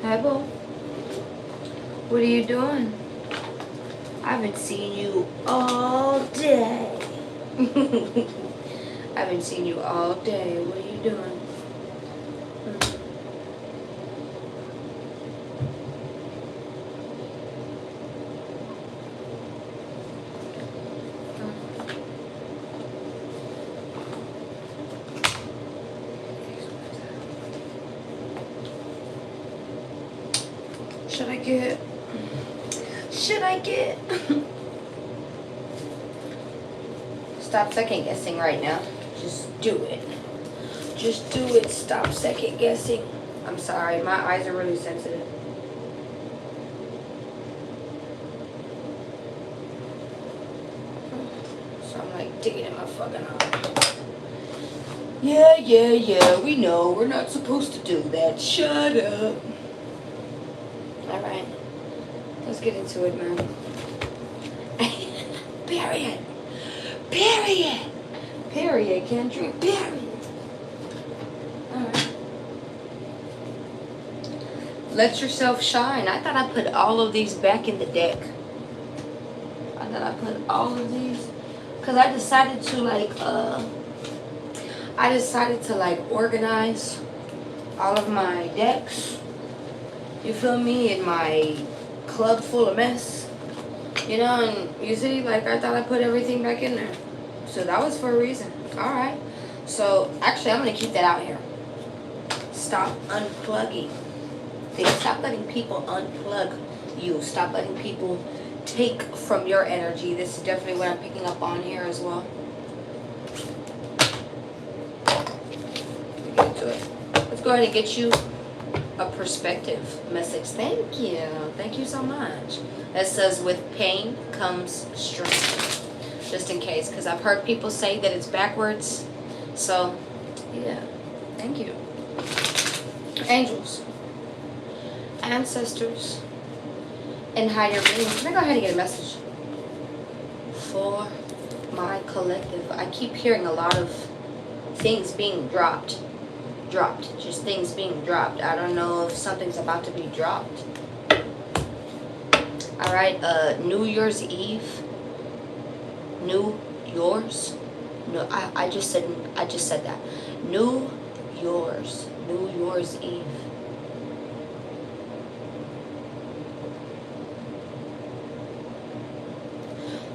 Hey, boo. What are you doing? I haven't seen you all day. I haven't seen you all day. What are you doing? Should I get? Stop second guessing right now. Just do it. Just do it. Stop second guessing. I'm sorry, my eyes are really sensitive. So I'm like digging in my fucking eye. Yeah, we know. We're not supposed to do that. Shut up. Alright. Let's get into it, man. Period. Period. Period. Can't drink. Period. Alright. Let yourself shine. I thought I put all of these back in the deck. I thought I put all of these. Because I decided to organize all of my decks. You feel me? In my club full of mess. You know, and you see, like, I thought I put everything back in there. So that was for a reason. Alright. So, actually, I'm going to keep that out here. Stop unplugging things. Stop letting people unplug you. Stop letting people take from your energy. This is definitely what I'm picking up on here as well. Get into it. Let's go ahead and get you a perspective message. Thank you. Thank you so much. That says, with pain comes strength. Just in case, because I've heard people say that it's backwards. So, yeah. Thank you. Angels, ancestors, and higher beings. Can I go ahead and get a message for my collective? I keep hearing a lot of things being dropped. Just things being dropped. I don't know if something's about to be dropped. Alright, New Year's Eve. New Yours. No, I just said that. New Yours Eve.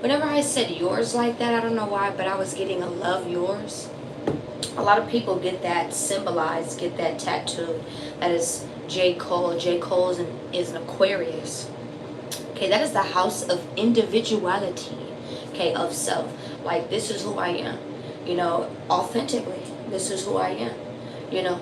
Whenever I said yours like that, I don't know why, but I was getting a love yours. A lot of people get that symbolized, get that tattooed. That is J. Cole. J. Cole is an Aquarius. Okay, that is the house of individuality. Okay, of self. Like, this is who I am. You know, authentically, this is who I am. You know,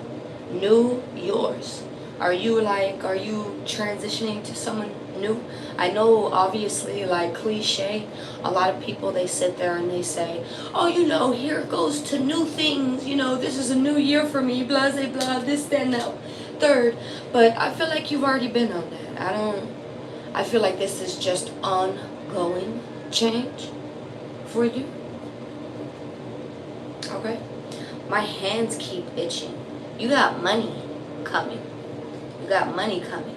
new yours. Are you transitioning to someone new? I know, obviously, like cliche, a lot of people, they sit there and they say, oh, you know, here it goes to new things, you know, this is a new year for me, blah, blah, blah, this, that, and that, third. But I feel like you've already been on that. I feel like this is just ongoing change for you. Okay? My hands keep itching. You got money coming. You got money coming.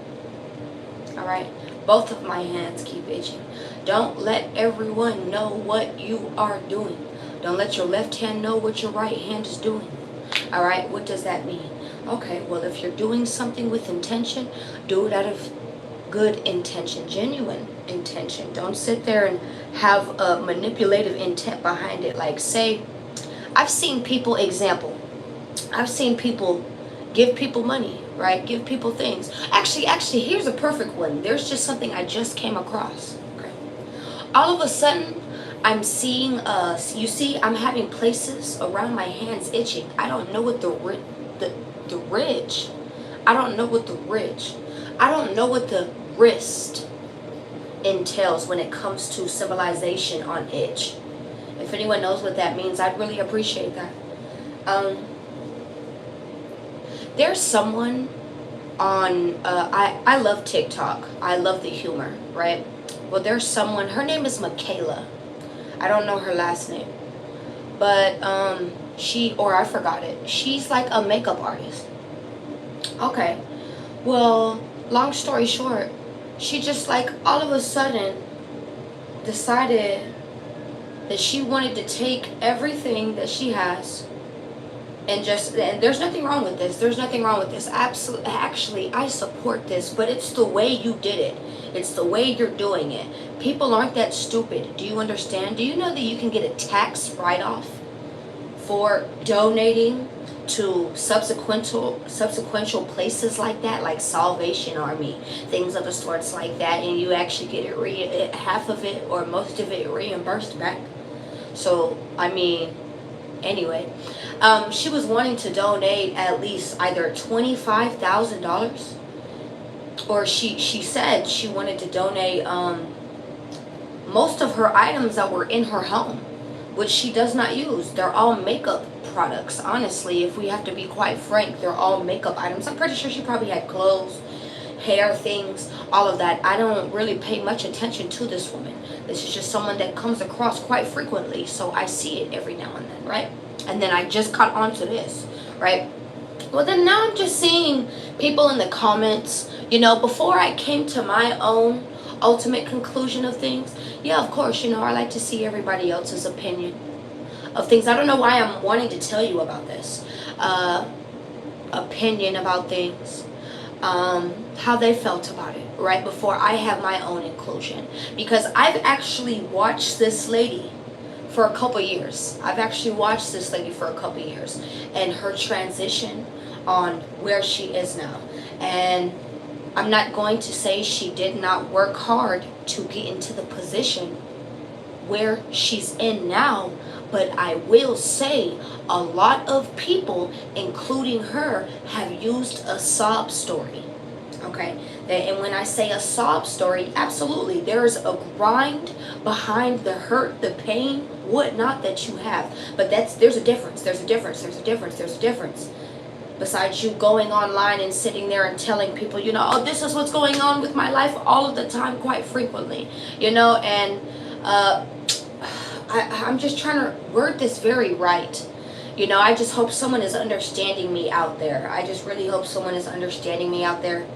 Alright? Both of my hands keep itching. Don't let everyone know what you are doing. Don't let your left hand know what your right hand is doing. Alright? What does that mean? Okay, well, if you're doing something with intention, do it out of good intention, genuine intention. Don't sit there and have a manipulative intent behind it. Like, say, I've seen people give people money, right? Give people things. Actually, here's a perfect one. There's just something I just came across. Okay. All of a sudden, I'm seeing, you see, I'm having places around my hands itching. I don't know what the ridge. I don't know what the ridge. I don't know what the wrist entails when it comes to civilization on itch. If anyone knows what that means, I'd really appreciate that. There's someone on, I love TikTok. I love the humor, right? Well, there's someone, her name is Michaela. I don't know her last name. But I forgot it. She's like a makeup artist. Okay. Well, Long story short, she just like all of a sudden decided that she wanted to take everything that she has and there's nothing wrong with this. There's nothing wrong with this. Absolutely, actually, I support this, but it's the way you did it. It's the way you're doing it. People aren't that stupid. Do you understand? Do you know that you can get a tax write-off for donating to subsequential places like that, like Salvation Army, things of the sorts like that, and you actually get it half of it or most of it reimbursed back? So, I mean, anyway, she was wanting to donate at least either $25,000 or she said she wanted to donate most of her items that were in her home, which she does not use. They're all makeup products. Honestly, if we have to be quite frank, they're all makeup items. I'm pretty sure she probably had clothes, hair things, all of that. I don't really pay much attention to this woman. This is just someone that comes across quite frequently, so I see it every now and then, right? And then I just caught on to this, right? Well, then now I'm just seeing people in the comments, you know, before I came to my own ultimate conclusion of things. Yeah, of course, you know, I like to see everybody else's opinion of things. I don't know why I'm wanting to tell you about this. Opinion about things. How they felt about it right before I have my own inclusion, because I've actually watched this lady for a couple years. I've actually watched this lady for a couple years and her transition on where she is now. And I'm not going to say she did not work hard to get into the position where she's in now, but I will say a lot of people, including her, have used a sob story. Okay, and when I say a sob story, absolutely, there is a grind behind the hurt, the pain, whatnot that you have. But there's a difference. There's a difference. There's a difference. There's a difference. Besides you going online and sitting there and telling people, you know, oh, this is what's going on with my life all of the time, quite frequently, you know, and I'm just trying to word this very right. You know, I just hope someone is understanding me out there. I just really hope someone is understanding me out there.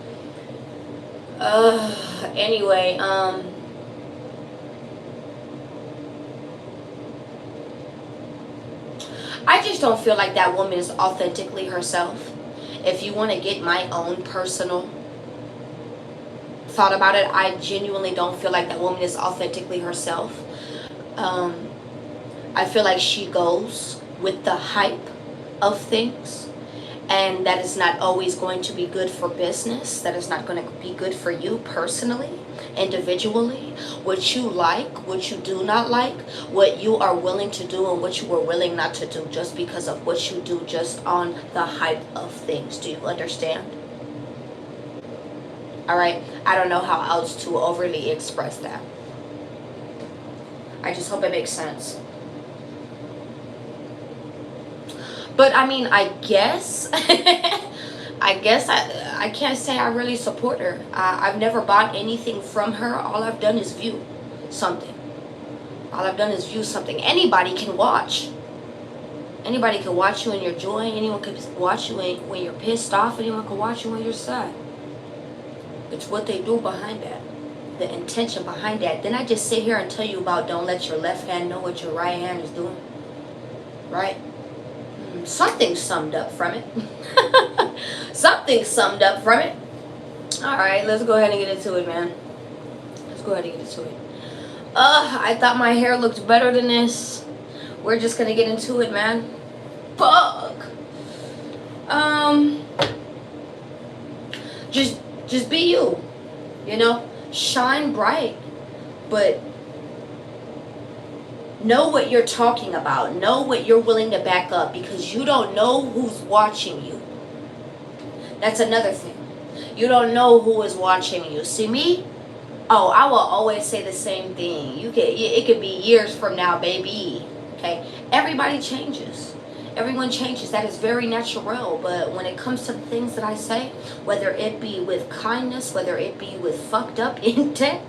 Anyway, I just don't feel like that woman is authentically herself. If you want to get my own personal thought about it, I genuinely don't feel like that woman is authentically herself. I feel like she goes with the hype of things, and that is not always going to be good for business. That is not going to be good for you personally, individually. What you like, what you do not like, what you are willing to do and what you are willing not to do just because of what you do, just on the hype of things. Do you understand? Alright, I don't know how else to overly express that. I just hope it makes sense. But I mean, I guess I can't say I really support her. I've never bought anything from her. All I've done is view something. All I've done is view something. Anybody can watch. Anybody can watch you in your joy. Anyone can watch you when you're pissed off. Anyone can watch you when you're sad. It's what they do behind that. The intention behind that. Then I just sit here and tell you about don't let your left hand know what your right hand is doing. Right? Something summed up from it. Something summed up from it. Alright, let's go ahead and get into it, man. Let's go ahead and get into it. I thought my hair looked better than this. We're just gonna get into it, man. Fuck. Just be you. You know? Shine bright. But know what you're talking about. Know what you're willing to back up, because you don't know who's watching you. That's another thing. You don't know who is watching you. See me? Oh, I will always say the same thing. It could be years from now, baby. Okay? Everybody changes. Everyone changes. That is very natural. But when it comes to the things that I say, whether it be with kindness, whether it be with fucked up intent,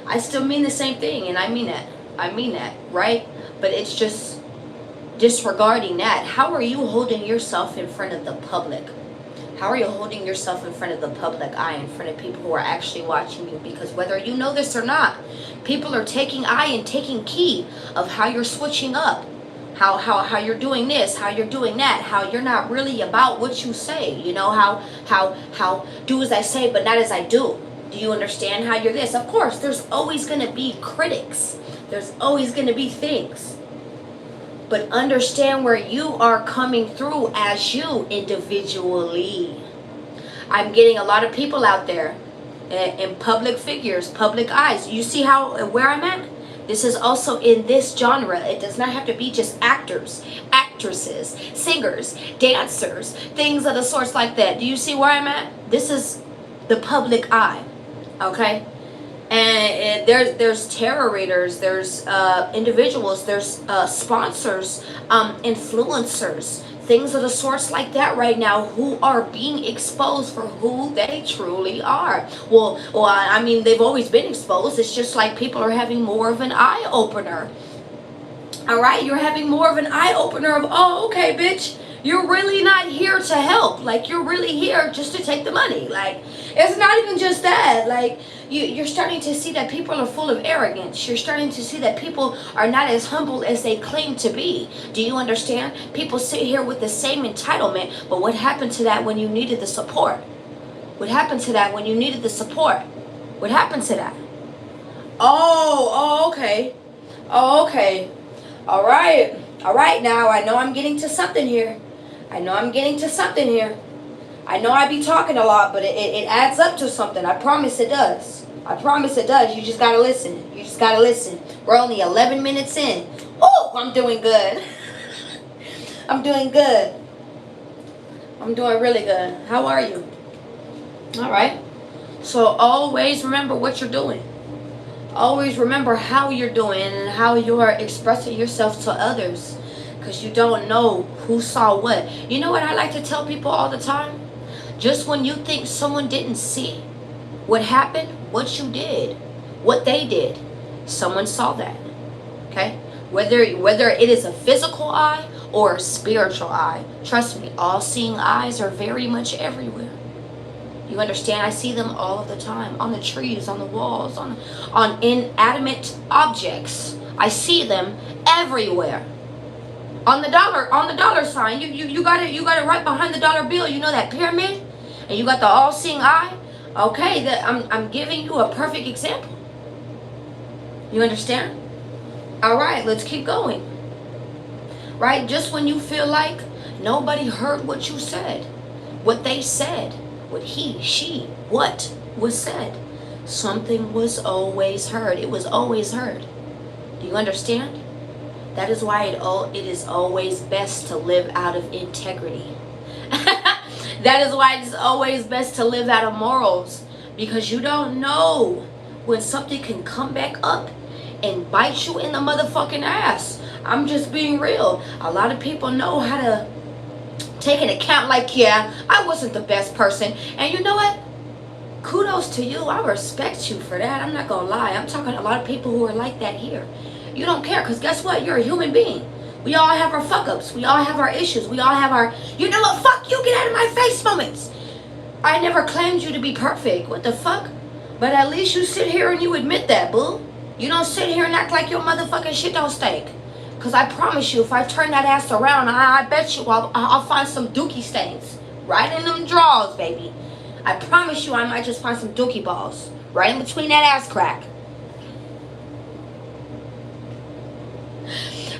I still mean the same thing, and I mean that. I mean that, right? But it's just disregarding that. How are you holding yourself in front of the public? How are you holding yourself in front of the public eye, in front of people who are actually watching you? Because whether you know this or not, people are taking eye and taking key of how you're switching up. How you're doing this, how you're doing that, how you're not really about what you say. You know, how do as I say but not as I do. Do you understand how you're this? Of course, there's always going to be critics. There's always going to be things. But understand where you are coming through as you individually. I'm getting a lot of people out there in public figures, public eyes. You see how where I'm at? This is also in this genre. It does not have to be just actors, actresses, singers, dancers, things of the sorts like that. Do you see where I'm at? This is the public eye, okay? And there's tarot readers, there's individuals, there's sponsors, influencers, things of the sorts like that right now who are being exposed for who they truly are. Well, I mean, they've always been exposed. It's just like people are having more of an eye opener. All right, you're having more of an eye opener of, oh, okay, bitch, you're really not here to help. Like, you're really here just to take the money. Like, it's not even just that. Like, you're starting to see that people are full of arrogance. You're starting to see that people are not as humble as they claim to be. Do you understand? People sit here with the same entitlement, but what happened to that when you needed the support? What happened to that when you needed the support? What happened to that? Oh, okay. Oh, okay. All right. All right, now I know I'm getting to something here. I know I'm getting to something here. I know I be talking a lot, but it adds up to something. I promise it does. I promise it does. You just got to listen. You just got to listen. We're only 11 minutes in. Oh, I'm doing good. I'm doing good. I'm doing really good. How are you? All right. So always remember what you're doing. Always remember how you're doing and how you're expressing yourself to others. Because you don't know who saw what. You know what I like to tell people all the time? Just when you think someone didn't see what happened, what you did, what they did, someone saw that. Okay? Whether it is a physical eye or a spiritual eye. Trust me, all-seeing eyes are very much everywhere. You understand? I see them all of the time. On the trees, on the walls, on inanimate objects. I see them everywhere. On the dollar sign. You got it right behind the dollar bill. You know that pyramid? And you got the all-seeing eye? Okay, I'm giving you a perfect example. You understand? All right, let's keep going. Right? Just when you feel like nobody heard what you said, what they said, what he, she, what was said, something was always heard. It was always heard. Do you understand? That is why it is always best to live out of integrity. That is why it's always best to live out of morals. Because you don't know when something can come back up and bite you in the motherfucking ass. I'm just being real. A lot of people know how to take an account like, yeah, I wasn't the best person. And you know what? Kudos to you. I respect you for that. I'm not going to lie. I'm talking to a lot of people who are like that here. You don't care because guess what? You're a human being. We all have our fuck-ups. We all have our issues. We all have our, you know what, fuck you, get out of my face moments. I never claimed you to be perfect. What the fuck? But at least you sit here and you admit that, boo. You don't sit here and act like your motherfucking shit don't stink. Because I promise you, if I turn that ass around, I bet you I'll find some dookie stains. Right in them drawers, baby. I promise you I might just find some dookie balls. Right in between that ass crack.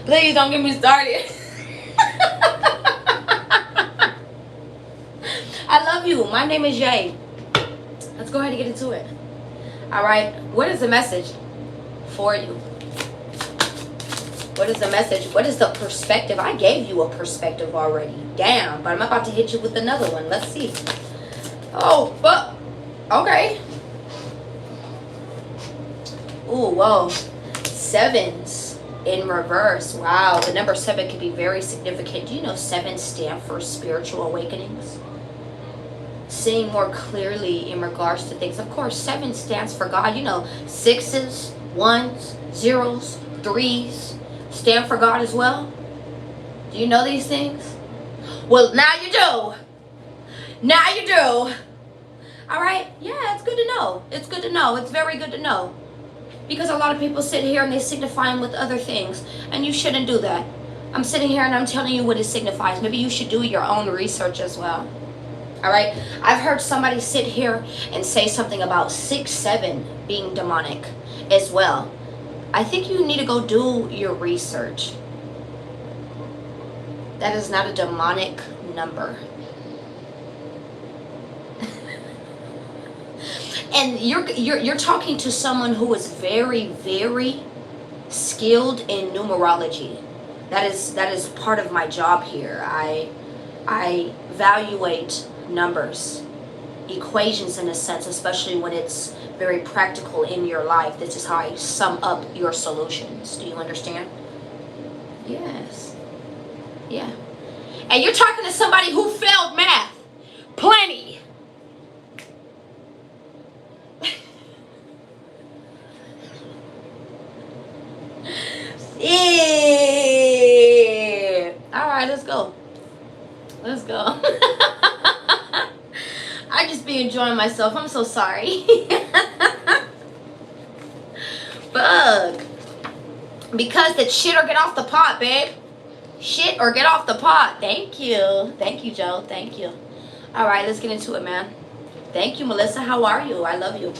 Please don't get me started. I love you. My name is Jay. Let's go ahead and get into it. All right. What is the message for you? What is the message? What is the perspective? I gave you a perspective already. Damn. But I'm about to hit you with another one. Let's see. Oh, but okay. Ooh, whoa. Sevens. In reverse. Wow, the number 7 can be very significant. Do you know 7 stand for spiritual awakenings? Seeing more clearly in regards to things. Of course, 7 stands for God. You know, 6s, 1s, 0s, 3s stand for God as well. Do you know these things? Well, now you do. Now you do. All right? Yeah, it's good to know. It's good to know. It's very good to know. Because a lot of people sit here and they signify them with other things. And you shouldn't do that. I'm sitting here and I'm telling you what it signifies. Maybe you should do your own research as well. All right? I've heard somebody sit here and say something about 6-7 being demonic as well. I think you need to go do your research. That is not a demonic number. And you're talking to someone who is very, very skilled in numerology. That is part of my job here. I evaluate numbers, equations in a sense, especially when it's very practical in your life. This is how I sum up your solutions. Do you understand? Yes. Yeah. And you're talking to somebody who failed math. Plenty. Yeah. All right, let's go. Let's go. I just be enjoying myself. I'm so sorry. Fuck. Because the shit or get off the pot, babe. Shit or get off the pot. Thank you. Thank you, Joe. Thank you. All right, let's get into it, man. Thank you, Melissa. How are you? I love you.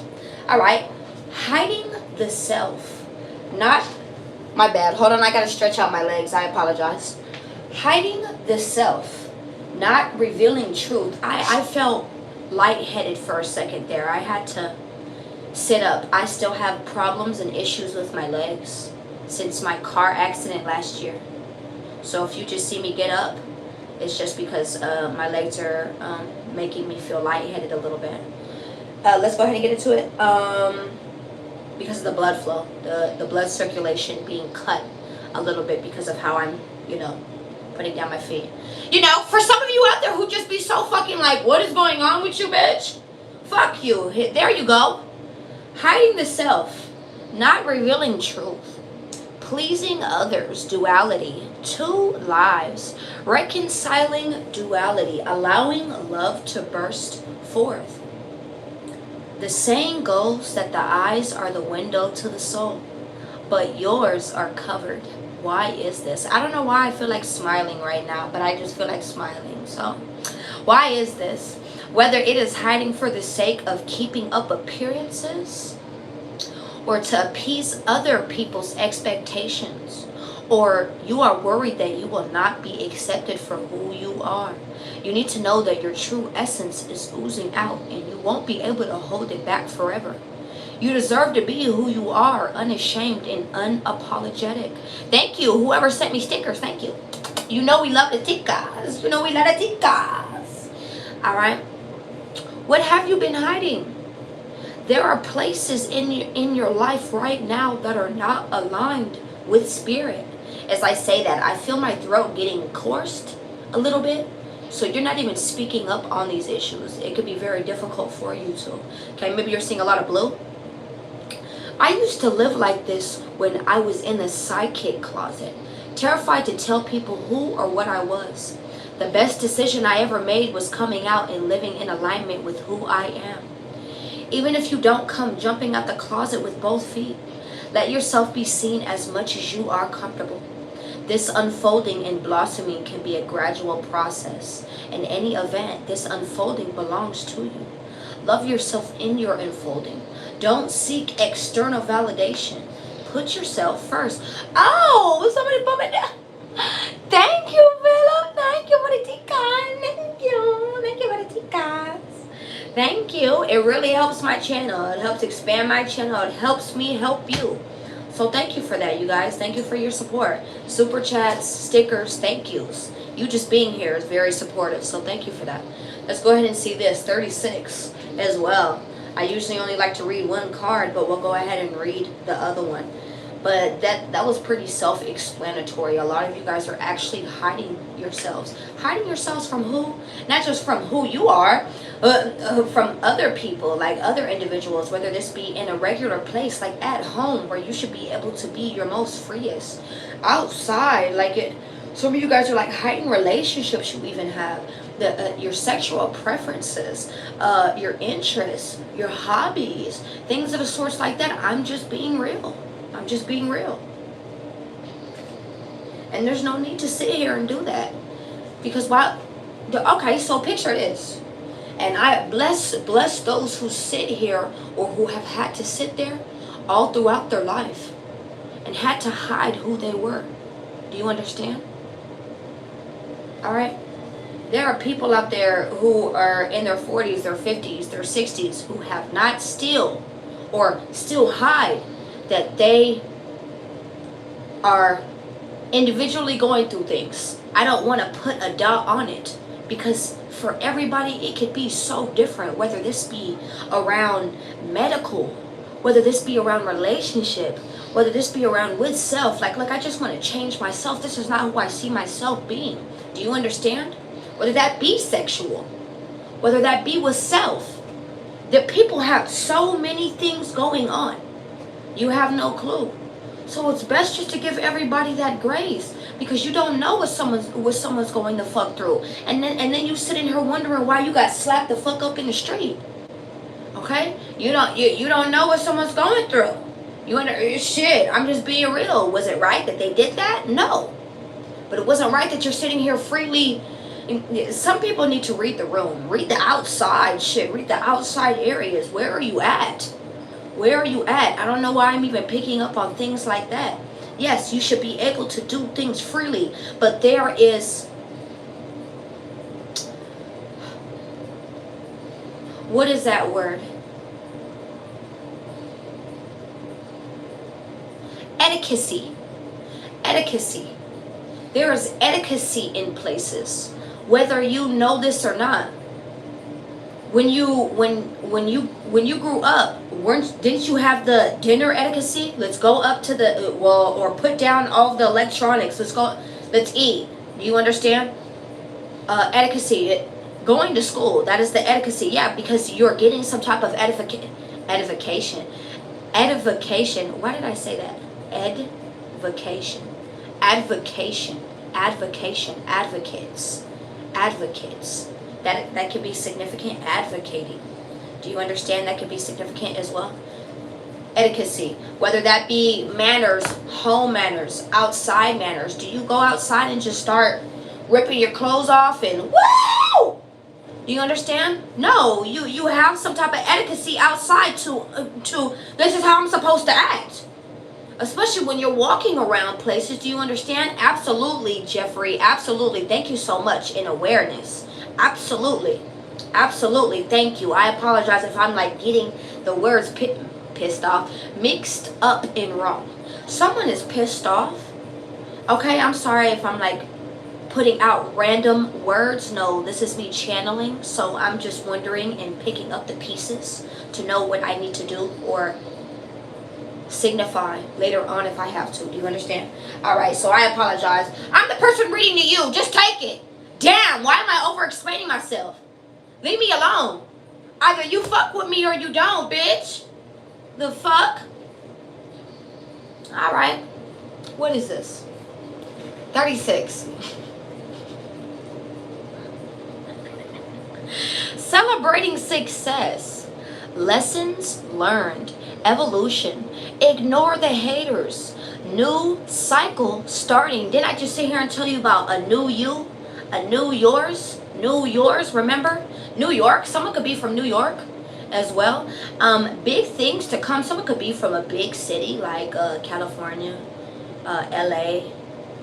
All right. Hiding the self. Not... My bad. Hold on. I got to stretch out my legs. I apologize. Hiding the self. Not revealing truth. I felt lightheaded for a second there. I had to sit up. I still have problems and issues with my legs since my car accident last year. So if you just see me get up, it's just because my legs are making me feel lightheaded a little bit. Let's go ahead and get into it. Because of the blood flow, the blood circulation being cut a little bit because of how I'm, putting down my feet. For some of you out there who just be so fucking like, what is going on with you, bitch? Fuck you. There you go. Hiding the self, not revealing truth, pleasing others, duality, 2 lives, reconciling duality, allowing love to burst forth. The saying goes that the eyes are the window to the soul, but yours are covered. Why is this? I don't know why I feel like smiling right now, but I just feel like smiling. So, why is this? Whether it is hiding for the sake of keeping up appearances, or to appease other people's expectations, or you are worried that you will not be accepted for who you are. You need to know that your true essence is oozing out and you won't be able to hold it back forever. You deserve to be who you are, unashamed and unapologetic. Thank you. Whoever sent me stickers, thank you. You know we love the tickas. All right. What have you been hiding? There are places in your life right now that are not aligned with spirit. As I say that, I feel my throat getting coarsed a little bit. So you're not even speaking up on these issues. It could be very difficult for you to. Okay, maybe you're seeing a lot of blue. I used to live like this when I was in the psychic closet, terrified to tell people who or what I was. The best decision I ever made was coming out and living in alignment with who I am. Even if you don't come jumping out the closet with both feet, let yourself be seen as much as you are comfortable. This unfolding and blossoming can be a gradual process. In any event, this unfolding belongs to you. Love yourself in your unfolding. Don't seek external validation. Put yourself first. Oh, somebody put me down. Thank you, Philip. Thank you for the tikas. Thank you. Thank you for the tikas. Thank you. It really helps my channel. It helps expand my channel. It helps me help you. So thank you for that, you guys. Thank you for your support. Super chats, stickers, thank yous. You just being here is very supportive. So thank you for that. Let's go ahead and see this. 36 as well. I usually only like to read one card, but we'll go ahead and read the other one. But that was pretty self-explanatory. A lot of you guys are actually hiding yourselves. Hiding yourselves from who? Not just from who you are, from other people, like other individuals, whether this be in a regular place, like at home, where you should be able to be your most freest. Outside, some of you guys are like hiding relationships you even have. your sexual preferences, your interests, your hobbies, things of a sort like that. I'm just being real. I'm just being real. And there's no need to sit here and do that. Because okay, so picture this. And I bless those who sit here or who have had to sit there all throughout their life and had to hide who they were. Do you understand? All right? There are people out there who are in their 40s, their 50s, their 60s who have not still hide that they are individually going through things. I don't want to put a dot on it because for everybody it could be so different, whether this be around medical, whether this be around relationship, whether this be around with self. Like I just want to change myself. This is not who I see myself being. Do you understand? Whether that be sexual, whether that be with self. That people have so many things going on. You have no clue. So it's best just to give everybody that grace, because you don't know what someone's going to fuck through. And then you sit in here wondering why you got slapped the fuck up in the street. Okay? You don't know what someone's going through. Shit, I'm just being real. Was it right that they did that? No. But it wasn't right that you're sitting here freely. Some people need to read the room. Read the outside shit. Read the outside areas. Where are you at? Where are you at? I don't know why I'm even picking up on things like that. Yes, you should be able to do things freely, but there is... What is that word? Etiquette. Etiquette. There is etiquette in places, whether you know this or not. When you grew up, didn't you have the dinner etiquette? Let's go up to the or put down all the electronics. Let's eat. Do you understand? Etiquette. Going to school, that is the etiquette. Yeah, because you're getting some type of edification. Edification. Why did I say that? Advocation. Advocates. That can be significant. Advocating. Do you understand? That can be significant as well. Etiquette, whether that be manners, home manners, outside manners. Do you go outside and just start ripping your clothes off and woo? Do you understand? No, you have some type of etiquette outside to this is how I'm supposed to act. Especially when you're walking around places. Do you understand? Absolutely, Jeffrey. Absolutely. Thank you so much in awareness. Absolutely. Absolutely. Thank you. I apologize if I'm like getting the words pissed off, mixed up and wrong. Someone is pissed off. Okay, I'm sorry if I'm like putting out random words. No, this is me channeling. So I'm just wondering and picking up the pieces to know what I need to do or signify later on if I have to. Do you understand? All right, so I apologize. I'm the person reading to you. Just take it. Damn, why am I over explaining myself? Leave me alone. Either you fuck with me or you don't, bitch. The fuck? All right. What is this? 36. Celebrating success. Lessons learned. Evolution. Ignore the haters. New cycle starting. Didn't I just sit here and tell you about a new you? A new yours? New yours, remember? New York. Someone could be from New York as well. Big things to come. Someone could be from a big city like California, LA.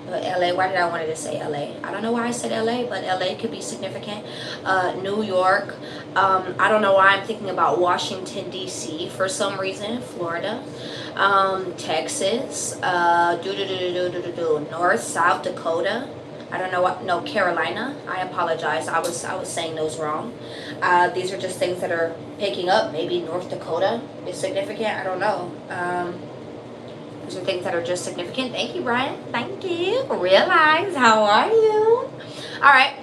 LA, why did I wanted to say LA? I don't know why I said LA, but LA could be significant. New York. I don't know why I'm thinking about Washington, D.C. for some reason. Florida. Texas. North, South Dakota. I don't know what, no, Carolina. I apologize. I was saying those wrong. These are just things that are picking up. Maybe North Dakota is significant. I don't know. These are things that are just significant. Thank you, Brian. Thank you. Realize. How are you? All right.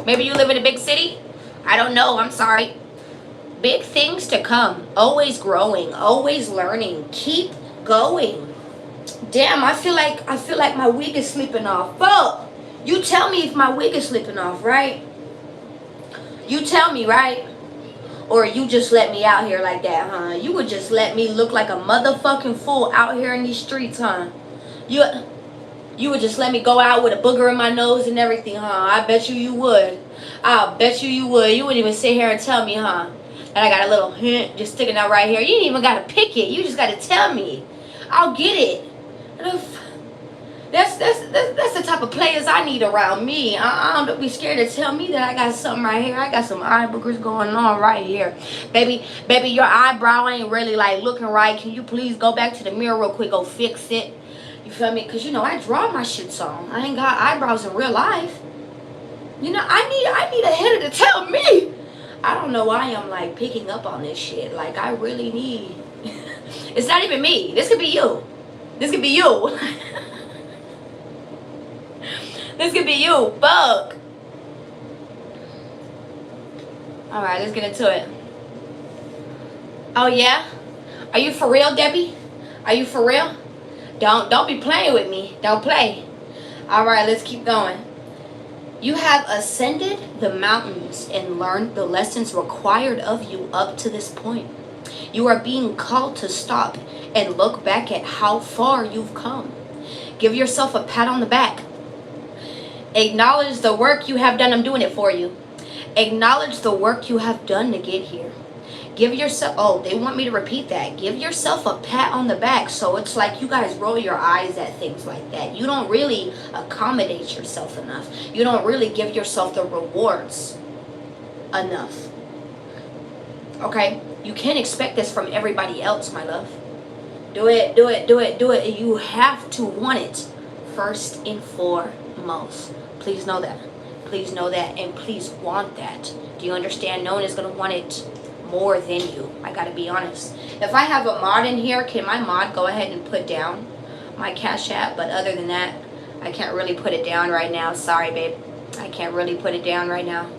Maybe you live in a big city. I don't know. I'm sorry. Big things to come. Always growing. Always learning. Keep going. Damn, I feel like my wig is slipping off. Fuck. You tell me if my wig is slipping off, right? You tell me, right? Or you just let me out here like that, huh? You would just let me look like a motherfucking fool out here in these streets, huh? You you would just let me go out with a booger in my nose and everything, huh? I bet you would. I'll bet you would. You wouldn't even sit here and tell me, huh? That I got a little hint just sticking out right here. You ain't even got to pick it. You just got to tell me. I'll get it. That's the type of players I need around me. I don't be scared to tell me that I got something right here. I got some eye boogers going on right here. Baby, your eyebrow ain't really like looking right. Can you please go back to the mirror real quick, go fix it? You feel me? Because, you know, I draw my shit on. I ain't got eyebrows in real life. You know, I need a hitter to tell me. I don't know why I'm like picking up on this shit. Like, I really need. It's not even me. This could be you. This could be you. This could be you. Fuck. Alright, let's get into it. Oh, yeah? Are you for real, Debbie? Are you for real? Don't be playing with me. Don't play. Alright, let's keep going. You have ascended the mountains and learned the lessons required of you up to this point. You are being called to stop and look back at how far you've come. Give yourself a pat on the back. Acknowledge the work you have done. I'm doing it for you. Acknowledge the work you have done to get here. Give yourself, oh, they want me to repeat that. Give yourself a pat on the back. So it's like you guys roll your eyes at things like that. You don't really accommodate yourself enough. You don't really give yourself the rewards enough. Okay? You can't expect this from everybody else, my love. Do it, do it, do it, do it. You have to want it first and foremost. Please know that. Please know that, and please want that. Do you understand? No one is going to want it more than you. I got to be honest. If I have a mod in here, can my mod go ahead and put down my Cash App? But other than that, I can't really put it down right now. Sorry, babe. I can't really put it down right now.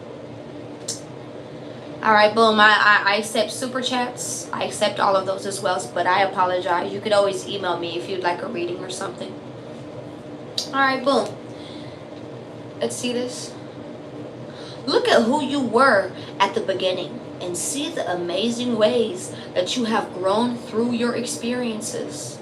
Alright, boom. I accept super chats. I accept all of those as well, but I apologize. You could always email me if you'd like a reading or something. Alright, boom. Let's see this. Look at who you were at the beginning and see the amazing ways that you have grown through your experiences.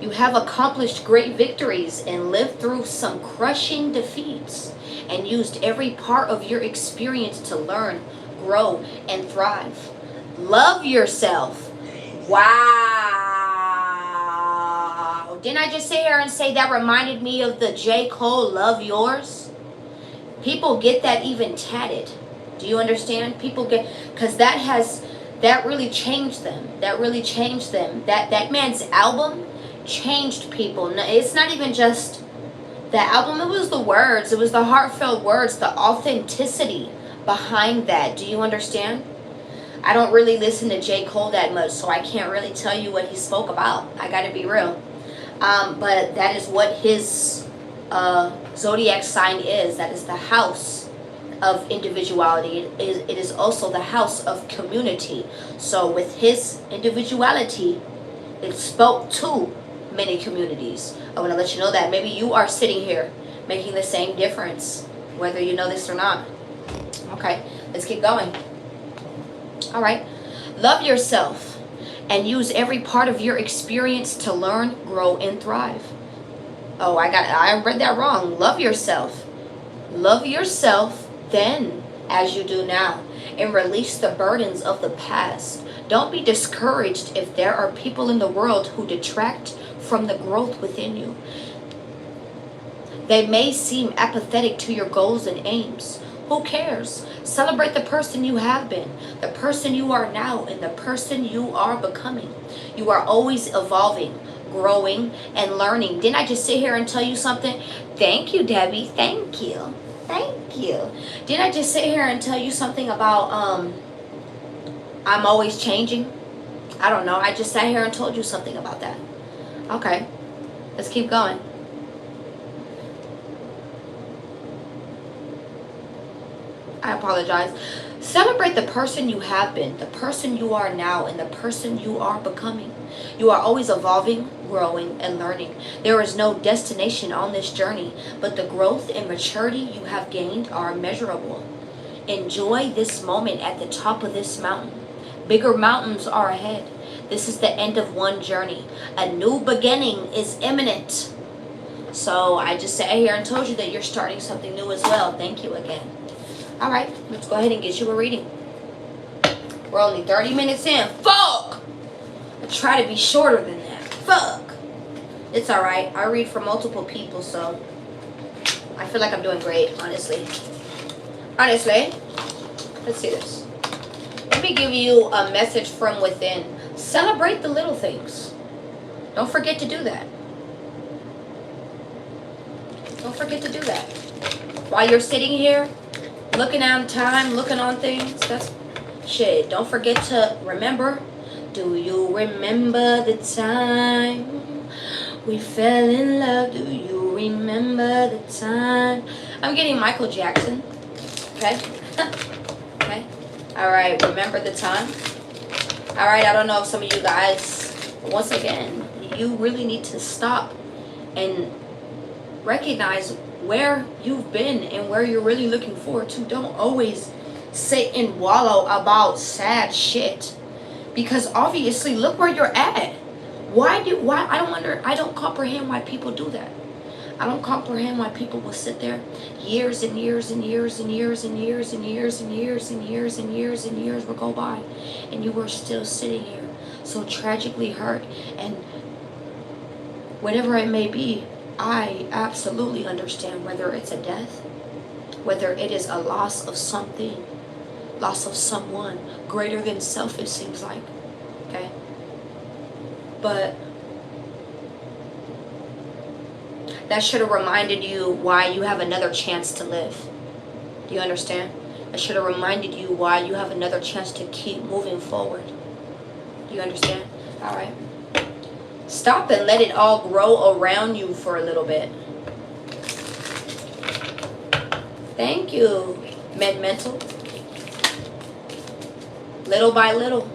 You have accomplished great victories and lived through some crushing defeats and used every part of your experience to learn, grow, and thrive. Love yourself. Wow. Didn't I just sit here and say that reminded me of the J. Cole Love Yours? People get that even tatted. Do you understand? People get, because that really changed them. That really changed them. That man's album changed people. It's not even just the album, it was the words, it was the heartfelt words, the authenticity behind that. Do you understand? I don't really listen to J. Cole that much, so I can't really tell you what he spoke about. I gotta be real. But that is what his zodiac sign is. That is the house of individuality. It is also the house of community. So with his individuality, it spoke to many communities. I want to let you know that maybe you are sitting here making the same difference, whether you know this or not. Okay, let's keep going. All right, love yourself and use every part of your experience to learn, grow, and thrive. Oh, I read that wrong. Love yourself. Love yourself then as you do now, and release the burdens of the past. Don't be discouraged if there are people in the world who detract from the growth within you. They may seem apathetic to your goals and aims. Who cares? Celebrate the person you have been, the person you are now, and the person you are becoming. You are always evolving, growing, and learning. Didn't I just sit here and tell you something? Thank you, Debbie. Thank you. Thank you. Didn't I just sit here and tell you something about I'm always changing? I don't know. I just sat here and told you something about that. Okay, let's keep going. I apologize. Celebrate the person you have been, the person you are now, and the person you are becoming. You are always evolving, growing and learning. There is no destination on this journey, but the growth and maturity you have gained are immeasurable. Enjoy this moment at the top of this mountain. Bigger mountains are ahead. This is the end of one journey. A new beginning is imminent. So I just sat here and told you that you're starting something new as well. Thank you again. All right, let's go ahead and get you a reading. We're only 30 minutes in. Fuck! I try to be shorter than that. Fuck! It's all right. I read for multiple people, so I feel like I'm doing great, honestly. Honestly. Let's see this. Let me give you a message from within. Celebrate the little things. Don't forget to do that. Don't forget to do that. While you're sitting here, looking on time, looking on things, that's shit. Don't forget to remember. Do you remember the time we fell in love? Do you remember the time? I'm getting Michael Jackson. Okay? Okay? Alright, remember the time? Alright, I don't know if some of you guys, once again, you really need to stop and recognize where you've been and where you're really looking forward to. Don't always sit and wallow about sad shit, because obviously look where you're at. Why I don't comprehend why people do that. I don't comprehend why people will sit there years and years and years and years and years and years and years and years and years and years will go by and you were still sitting here so tragically hurt. And whatever it may be, I absolutely understand whether it's a death, whether it is a loss of something, loss of someone greater than self, it seems like. Okay? But that should have reminded you why you have another chance to live. Do you understand? That should have reminded you why you have another chance to keep moving forward. Do you understand? All right. Stop and let it all grow around you for a little bit. Thank you, Mental. Little by little.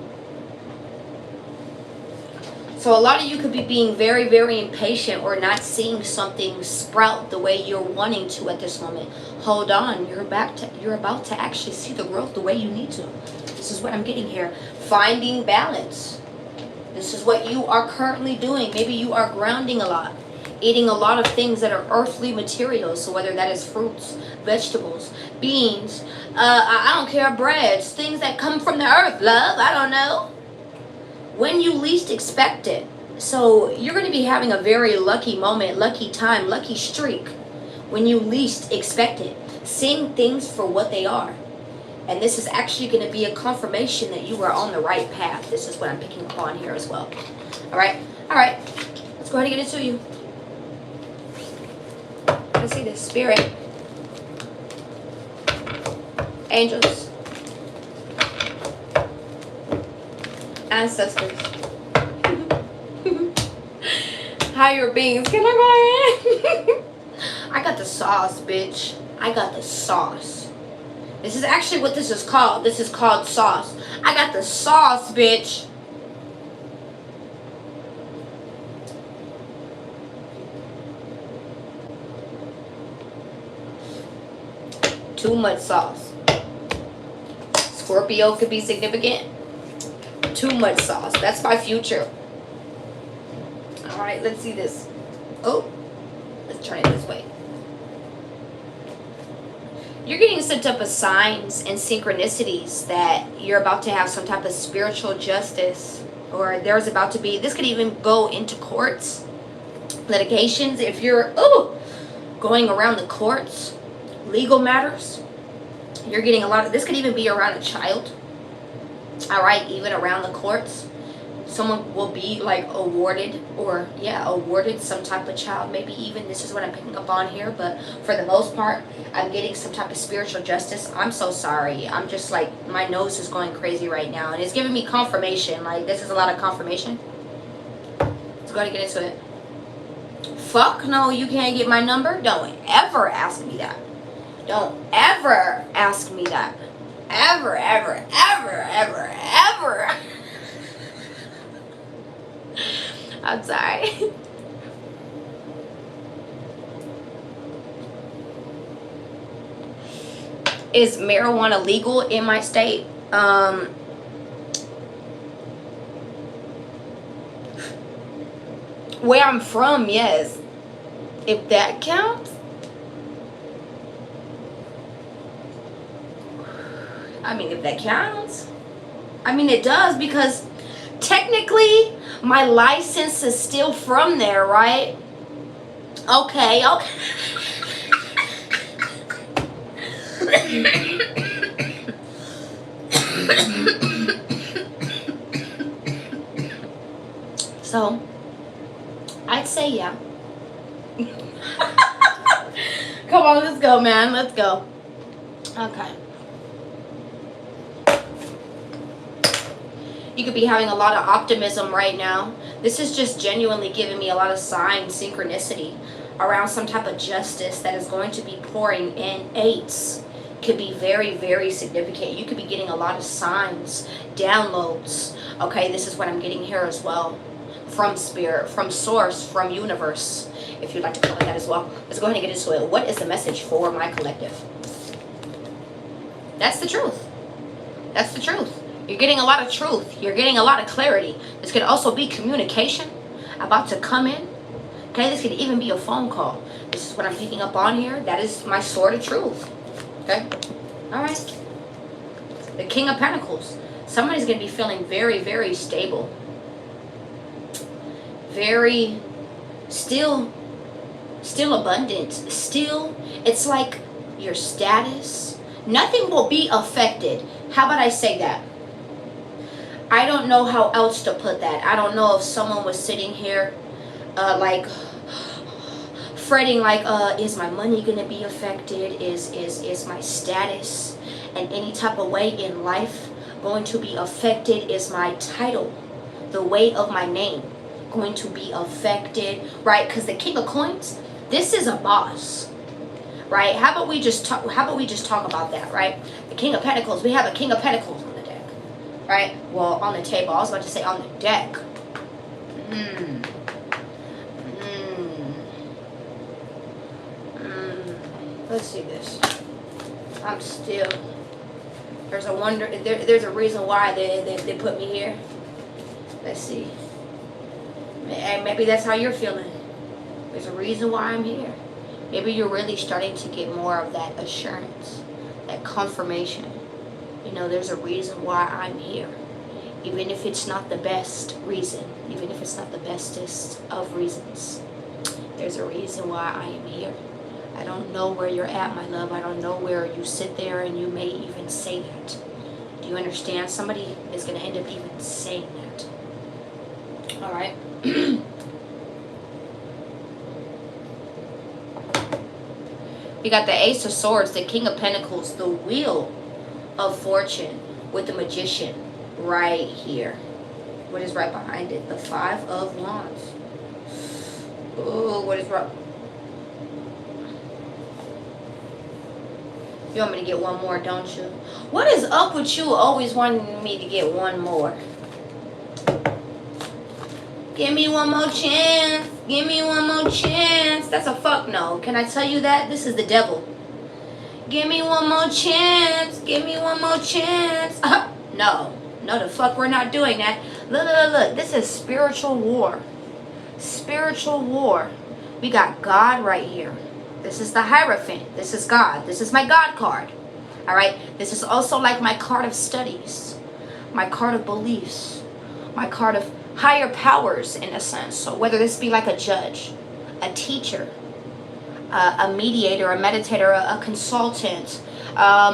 So a lot of you could be being very, very impatient or not seeing something sprout the way you're wanting to at this moment. Hold on. You're about to actually see the growth the way you need to. This is what I'm getting here. Finding balance. This is what you are currently doing. Maybe you are grounding a lot. Eating a lot of things that are earthly materials. So whether that is fruits, vegetables, beans, I don't care, breads, things that come from the earth, love, I don't know. When you least expect it. So you're going to be having a very lucky moment, lucky time, lucky streak when you least expect it. Seeing things for what they are. And this is actually going to be a confirmation that you are on the right path. This is what I'm picking up on here as well. All right. All right. Let's go ahead and get it to you. Let's see this. Spirit. Angels. Ancestors. Higher beings. Can I go ahead? I got the sauce, bitch. I got the sauce. This is actually what this is called. This is called sauce. I got the sauce, bitch. Too much sauce. Scorpio could be significant. Too much sauce. That's my future. Alright, let's see this. Oh, let's turn it this way. You're getting sent up as signs and synchronicities that you're about to have some type of spiritual justice, or there's about to be, this could even go into courts, litigations. If you're going around the courts, legal matters, you're getting a lot of, this could even be around a child. All right, even around the courts, someone will be like awarded, or awarded some type of child, maybe even, this is what I'm picking up on here, but for the most part, I'm getting some type of spiritual justice. I'm so sorry. I'm just like, my nose is going crazy right now, and it's giving me confirmation. Like, this is a lot of confirmation. Let's go ahead and get into it. Fuck no, you can't get my number. Don't ever ask me that. Don't ever ask me that. Ever, ever, ever, ever, ever. I'm sorry. Is marijuana legal in my state? Where I'm from, yes. If that counts. I mean, if that counts. I mean, it does, because technically my license is still from there, right? Okay. So, I'd say yeah. Come on, let's go, man. Let's go. Okay. You could be having a lot of optimism right now. This is just genuinely giving me a lot of signs, synchronicity around some type of justice that is going to be pouring in. Eights could be very, very significant. You could be getting a lot of signs, downloads. Okay, this is what I'm getting here as well. From spirit, from source, from universe, if you'd like to call it that as well. Let's go ahead and get into it. What is the message for my collective? That's the truth. That's the truth. You're getting a lot of truth. You're getting a lot of clarity. This could also be communication about to come in. Okay, this could even be a phone call. This is what I'm picking up on here. That is my sword of truth. Okay? All right. The King of Pentacles. Somebody's going to be feeling very, very stable. Very, still abundant. Still, it's like your status. Nothing will be affected. How about I say that? I don't know how else to put that. I don't know if someone was sitting here like fretting like is my money gonna be affected? Is my status in any type of way in life going to be affected? Is my title, the weight of my name, going to be affected? Right? Because the King of Coins, this is a boss. Right? How about we just talk about that, right? The King of Pentacles, we have a King of Pentacles on the deck. Right? Well, on the table. I was about to say on the deck. Let's see this. I'm still. There's a wonder. There's a reason why they put me here. Let's see. And maybe that's how you're feeling. There's a reason why I'm here. Maybe you're really starting to get more of that assurance, that confirmation. You know, there's a reason why I'm here. Even if it's not the best reason, even if it's not the bestest of reasons, there's a reason why I am here. I don't know where you're at, my love. I don't know where you sit there and you may even say that. Do you understand? Somebody is going to end up even saying that. All right. We got the Ace of Swords, the King of Pentacles, the Wheel of Fortune with the Magician right here. What is right behind it? The Five of Wands. Oh, what is right? You want me to get one more, don't you? What is up with you always wanting me to get one more? Give me one more chance. Give me one more chance. That's a fuck no. Can I tell you that? This is the devil. Give me one more chance. Give me one more chance. No. No, the fuck, we're not doing that. Look, look, look. This is spiritual war. Spiritual war. We got God right here. This is the Hierophant. This is God. This is my God card. All right. This is also like my card of studies, my card of beliefs, my card of higher powers in a sense. So whether this be like a judge, a teacher, a mediator, a meditator, a consultant, how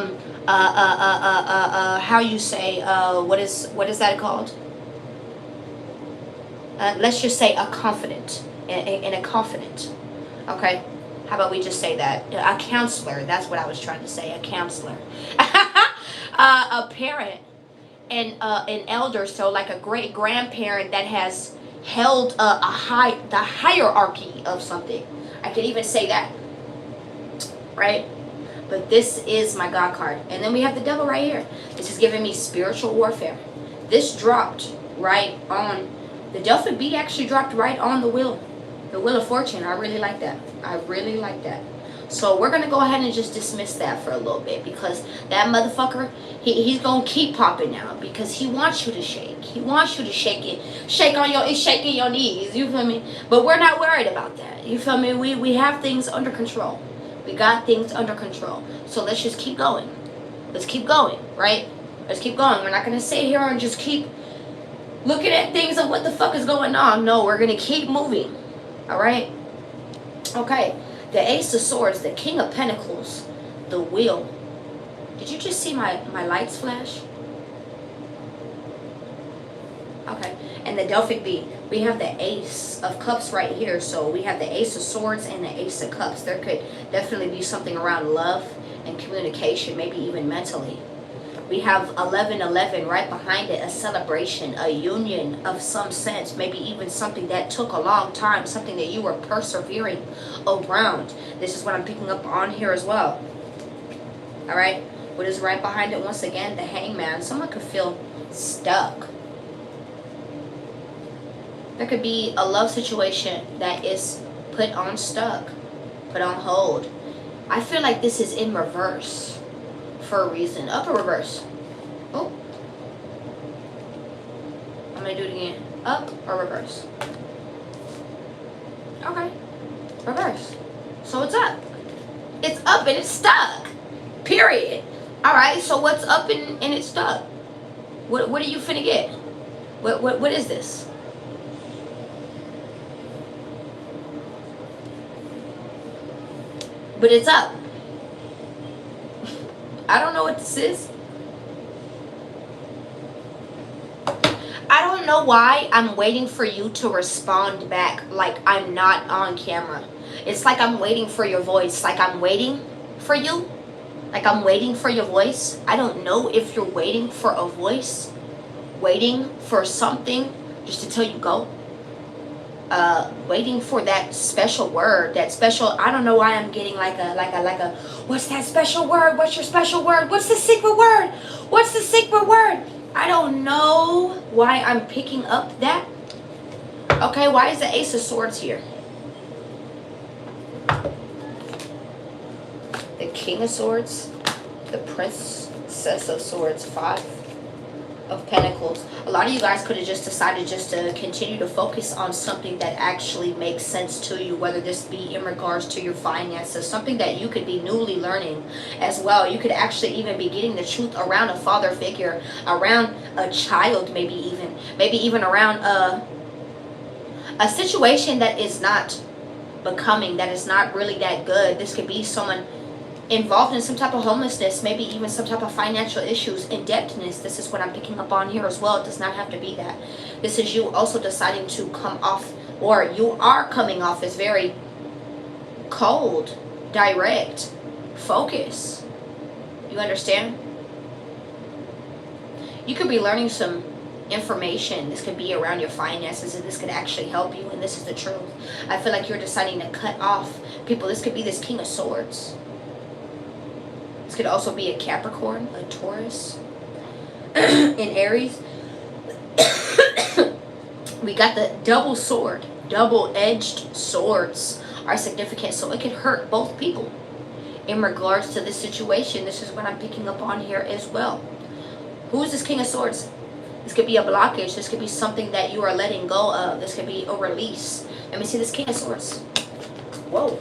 you say, what is that called? Let's just say a confidant, in a confidant. Okay. How about we just say that? A counselor. That's what I was trying to say. A counselor. A parent and an elder. So like a great grandparent that has held the hierarchy of something. I can even say that. Right? But this is my God card. And then we have the devil right here. This is giving me spiritual warfare. This dropped right on The Delphic B actually dropped right on the wheel. The Wheel of Fortune. I really like that. I really like that. So we're going to go ahead and just dismiss that for a little bit, because that motherfucker, he's going to keep popping now because he wants you to shake. He wants you to shake it. Shaking your knees. You feel me? But we're not worried about that. You feel me? We have things under control. We got things under control. So let's just keep going. Let's keep going, right? Let's keep going. We're not going to sit here and just keep looking at things of what the fuck is going on. No, we're going to keep moving. All right? Okay. The Ace of Swords, the King of Pentacles, the Wheel. Did you just see my lights flash? Okay. And the Delphic B. We have the Ace of Cups right here. So we have the Ace of Swords and the Ace of Cups. There could definitely be something around love and communication, maybe even mentally. We have 1111 right behind it, a celebration, a union of some sense, maybe even something that took a long time, something that you were persevering around. This is what I'm picking up on here as well. All right, what is right behind it? Once again, the Hangman. Someone could feel stuck. There could be a love situation that is put on stuck, put on hold. I feel like this is in reverse. For a reason. Up or reverse? Oh. I'm going to do it again. Up or reverse? Okay. Reverse. So it's up. It's up and it's stuck. Period. Alright, so what's up and it's stuck? What are you finna get? What is this? But it's up. I don't know what this is. I don't know why I'm waiting for you to respond back like I'm not on camera. It's like I'm waiting for your voice. Like I'm waiting for you. Like I'm waiting for your voice. I don't know if you're waiting for a voice. Waiting for something just to tell you go. Waiting for that special word, that special, I don't know why I'm getting like a what's that special word? What's your special word? What's the secret word? What's the secret word? I don't know why I'm picking up that. Okay, why is the Ace of Swords here? The King of Swords, the Princess of Swords, 5 of Pentacles. A lot of you guys could have just decided just to continue to focus on something that actually makes sense to you, whether this be in regards to your finances, something that you could be newly learning as well. You could actually even be getting the truth around a father figure, around a child, maybe even around a situation that is not becoming, that is not really that good. This could be someone involved in some type of homelessness, maybe even some type of financial issues, indebtedness. This is what I'm picking up on here as well. It does not have to be that. This is you also deciding to come off, or you are coming off as very cold, direct, focus. You understand? You could be learning some information. This could be around your finances, and this could actually help you, and this is the truth. I feel like you're deciding to cut off people. This could be this King of Swords. This could also be a Capricorn, a Taurus, in Aries. We got the double sword. Double-edged swords are significant, so it could hurt both people. In regards to this situation, this is what I'm picking up on here as well. Who is this King of Swords? This could be a blockage. This could be something that you are letting go of. This could be a release. Let me see this King of Swords. Whoa.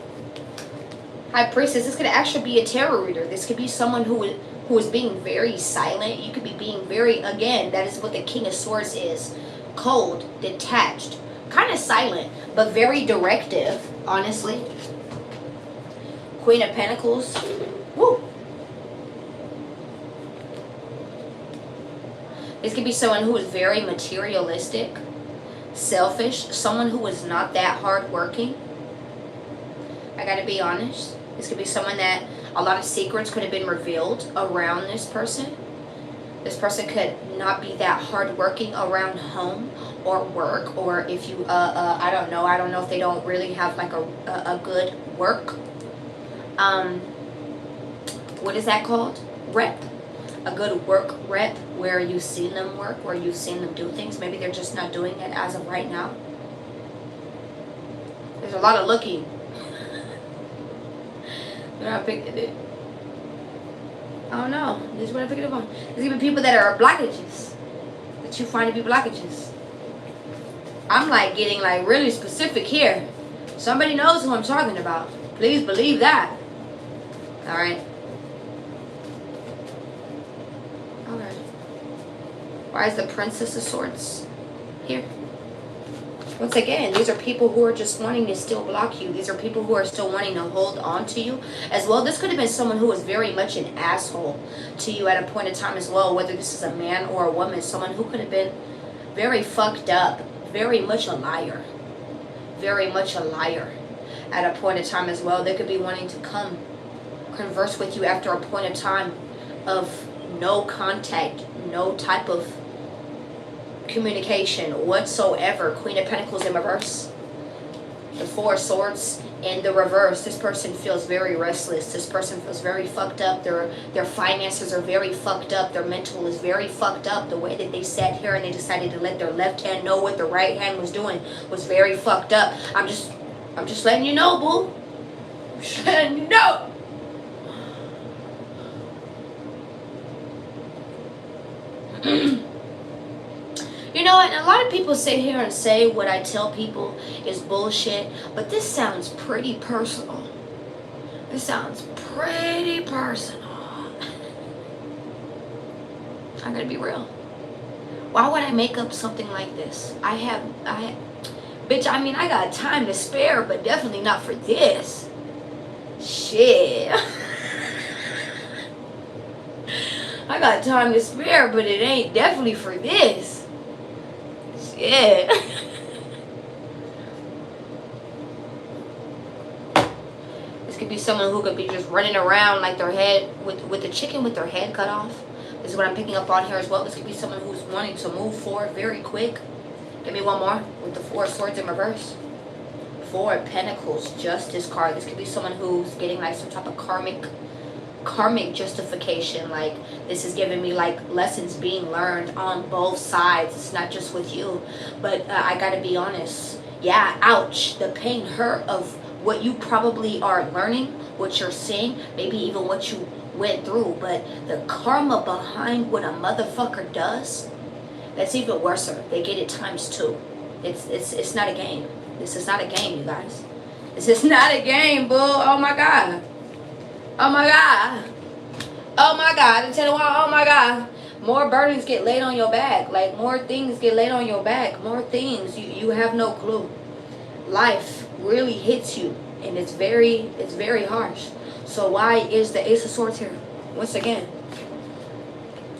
High Priestess, this could actually be a tarot reader. This could be someone who is being very silent. You could be being very, again, that is what the King of Swords is. Cold, detached, kind of silent, but very directive, honestly. Queen of Pentacles. Woo. This could be someone who is very materialistic, selfish, someone who is not that hardworking. I gotta be honest. This could be someone that a lot of secrets could have been revealed around this person. This person could not be that hardworking around home or work, or if you, I don't know if they don't really have like a good work, what is that called? Rep. a good work rep where you've seen them work, where you've seen them do things. Maybe they're just not doing it as of right now. There's a lot of looking. They're not picking it. I don't know. This is what I picked up on. There's even people that are blockages, that you find to be blockages. I'm like getting like really specific here. Somebody knows who I'm talking about. Please believe that. All right. Okay. Why is the Princess of Swords here? Once again, these are people who are just wanting to still block you. These are people who are still wanting to hold on to you as well. This could have been someone who was very much an asshole to you at a point in time as well, whether this is a man or a woman. Someone who could have been very fucked up, very much a liar. Very much a liar at a point in time as well. They could be wanting to come converse with you after a point in time of no contact, no type of communication whatsoever. Queen of Pentacles in reverse, the Four of Swords in the reverse. This person feels very restless. This person feels very fucked up. Their finances are very fucked up. Their mental is very fucked up. The way that they sat here and they decided to let their left hand know what the right hand was doing was very fucked up. I'm just letting you know, boo. I'm just letting you know. You know what? A lot of people sit here and say what I tell people is bullshit, but this sounds pretty personal. This sounds pretty personal. I'm gonna be real. Why would I make up something like this? Bitch, I mean, I got time to spare, but definitely not for this. Shit. I got time to spare, but it ain't definitely for this. Yeah. This could be someone who could be just running around like their head with the chicken with their head cut off. This is what I'm picking up on here as well. This could be someone who's wanting to move forward very quick. Give me one more with the Four of Swords in reverse. Four of Pentacles, Justice card. This could be someone who's getting like some type of karmic justification. Like, this is giving me like lessons being learned on both sides. It's not just with you, but I gotta be honest. Yeah, ouch. The pain hurt of what you probably are learning, what you're seeing, maybe even what you went through, but the karma behind what a motherfucker does, that's even worse. They get it times 2. It's not a game. This is not a game, you guys. This is not a game, boo. Oh my god. Oh my god. Oh my god. I tell you what, oh my god. More burdens get laid on your back. Like, more things get laid on your back. More things. You have no clue. Life really hits you, and it's very harsh. So why is the Ace of Swords here? Once again,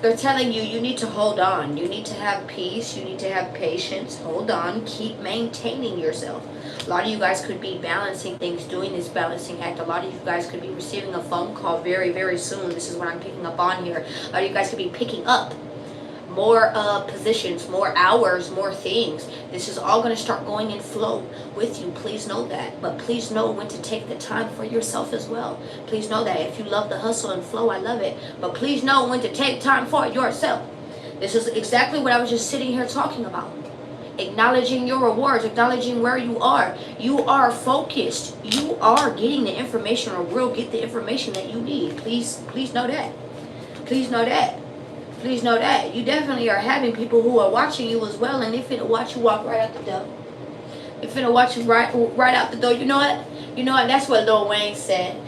they're telling you, you need to hold on. You need to have peace. You need to have patience. Hold on. Keep maintaining yourself. A lot of you guys could be balancing things, doing this balancing act. A lot of you guys could be receiving a phone call very, very soon. This is what I'm picking up on here. A lot of you guys could be picking up more positions, more hours, more things. This is all going to start going in flow with you. Please know that. But please know when to take the time for yourself as well. Please know that. If you love the hustle and flow, I love it. But please know when to take time for yourself. This is exactly what I was just sitting here talking about. Acknowledging your rewards, acknowledging where you are. You are focused. You are getting the information, or will get the information that you need. Please know that. Please know that. Please know that. You definitely are having people who are watching you as well, and they finna watch you walk right out the door. They finna watch you right out the door. You know what? You know what? That's what Lil Wayne said.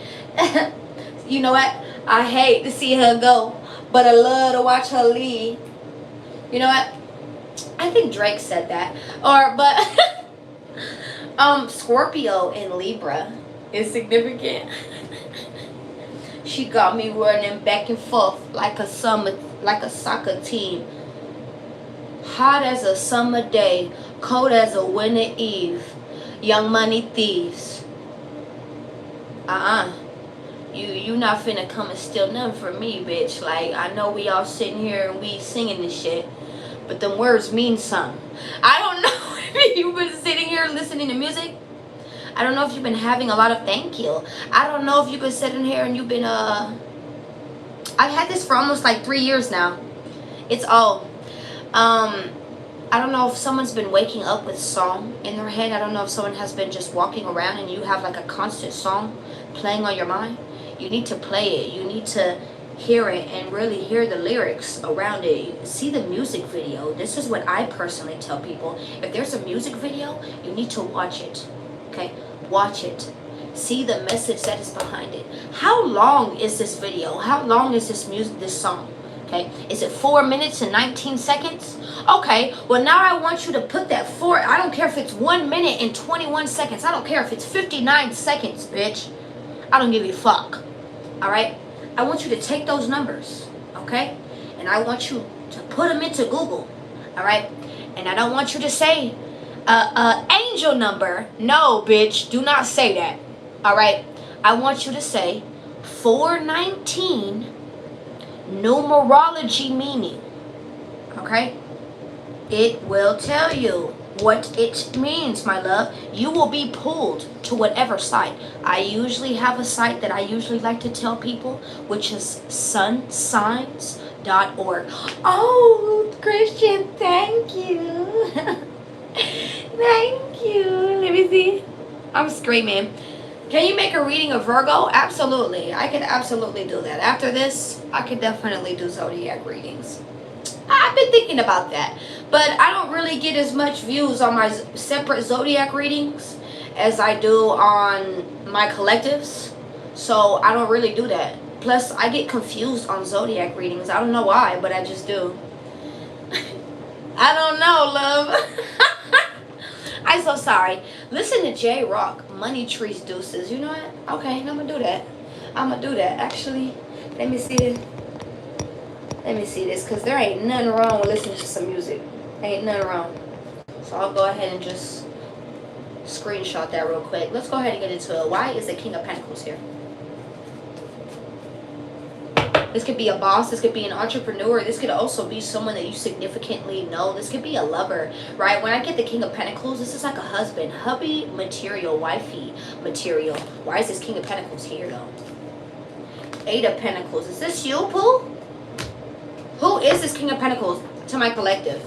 You know what? I hate to see her go, but I love to watch her leave. You know what? I think Drake said that. But Scorpio in Libra is significant. She got me running back and forth like a soccer team. Hot as a summer day, cold as a winter eve. Young money thieves. You not finna come and steal nothing from me, bitch. Like, I know we all sitting here and we singing this shit, but them words mean something. I don't know if you've been sitting here listening to music. I don't know if you've been having a lot of thank you. I don't know if you've been sitting here and you've been I've had this for almost like 3 years now. It's all. I don't know if someone's been waking up with song in their head. I don't know if someone has been just walking around and you have like a constant song playing on your mind. You need to play it. You need to hear it and really hear the lyrics around it. See the music video. This is what I personally tell people. If there's a music video, you need to watch it. Okay? Watch it. See the message that is behind it. How long is this video? How long is this music, this song? Okay, is it 4 minutes and 19 seconds? Okay, well now I want you to put that I don't care if it's 1 minute and 21 seconds. I don't care if it's 59 seconds, bitch. I don't give a fuck. All right? I want you to take those numbers, okay? And I want you to put them into Google, all right? And I don't want you to say, angel number. No, bitch, do not say that, all right? I want you to say 419 numerology meaning. Okay? It will tell you what it means, my love. You will be pulled to whatever site. I usually have a site that I usually like to tell people, which is sunsigns.org. Oh, Christian, thank you. Thank you. Let me see. I'm screaming. Can you make a reading of Virgo? Absolutely. I could absolutely do that. After this, I could definitely do zodiac readings. I've been thinking about that. But I don't really get as much views on my separate zodiac readings as I do on my collectives. So I don't really do that. Plus, I get confused on zodiac readings. I don't know why, but I just do. I don't know, love. I'm so sorry. Listen to J Rock, Money Trees Deuces. You know what? Okay, I'm gonna do that. I'm gonna do that. Actually, let me see this. Let me see this, because there ain't nothing wrong with listening to some music. Ain't nothing wrong. So I'll go ahead and just screenshot that real quick. Let's go ahead and get into it. Why is the King of Pentacles here? This could be a boss. This could be an entrepreneur. This could also be someone that you significantly know. This could be a lover, right? When I get the King of Pentacles, this is like a husband, hubby material, wifey material. Why is this King of Pentacles here, though? Eight of Pentacles. Is this you, Pooh? Who is this King of Pentacles to my collective?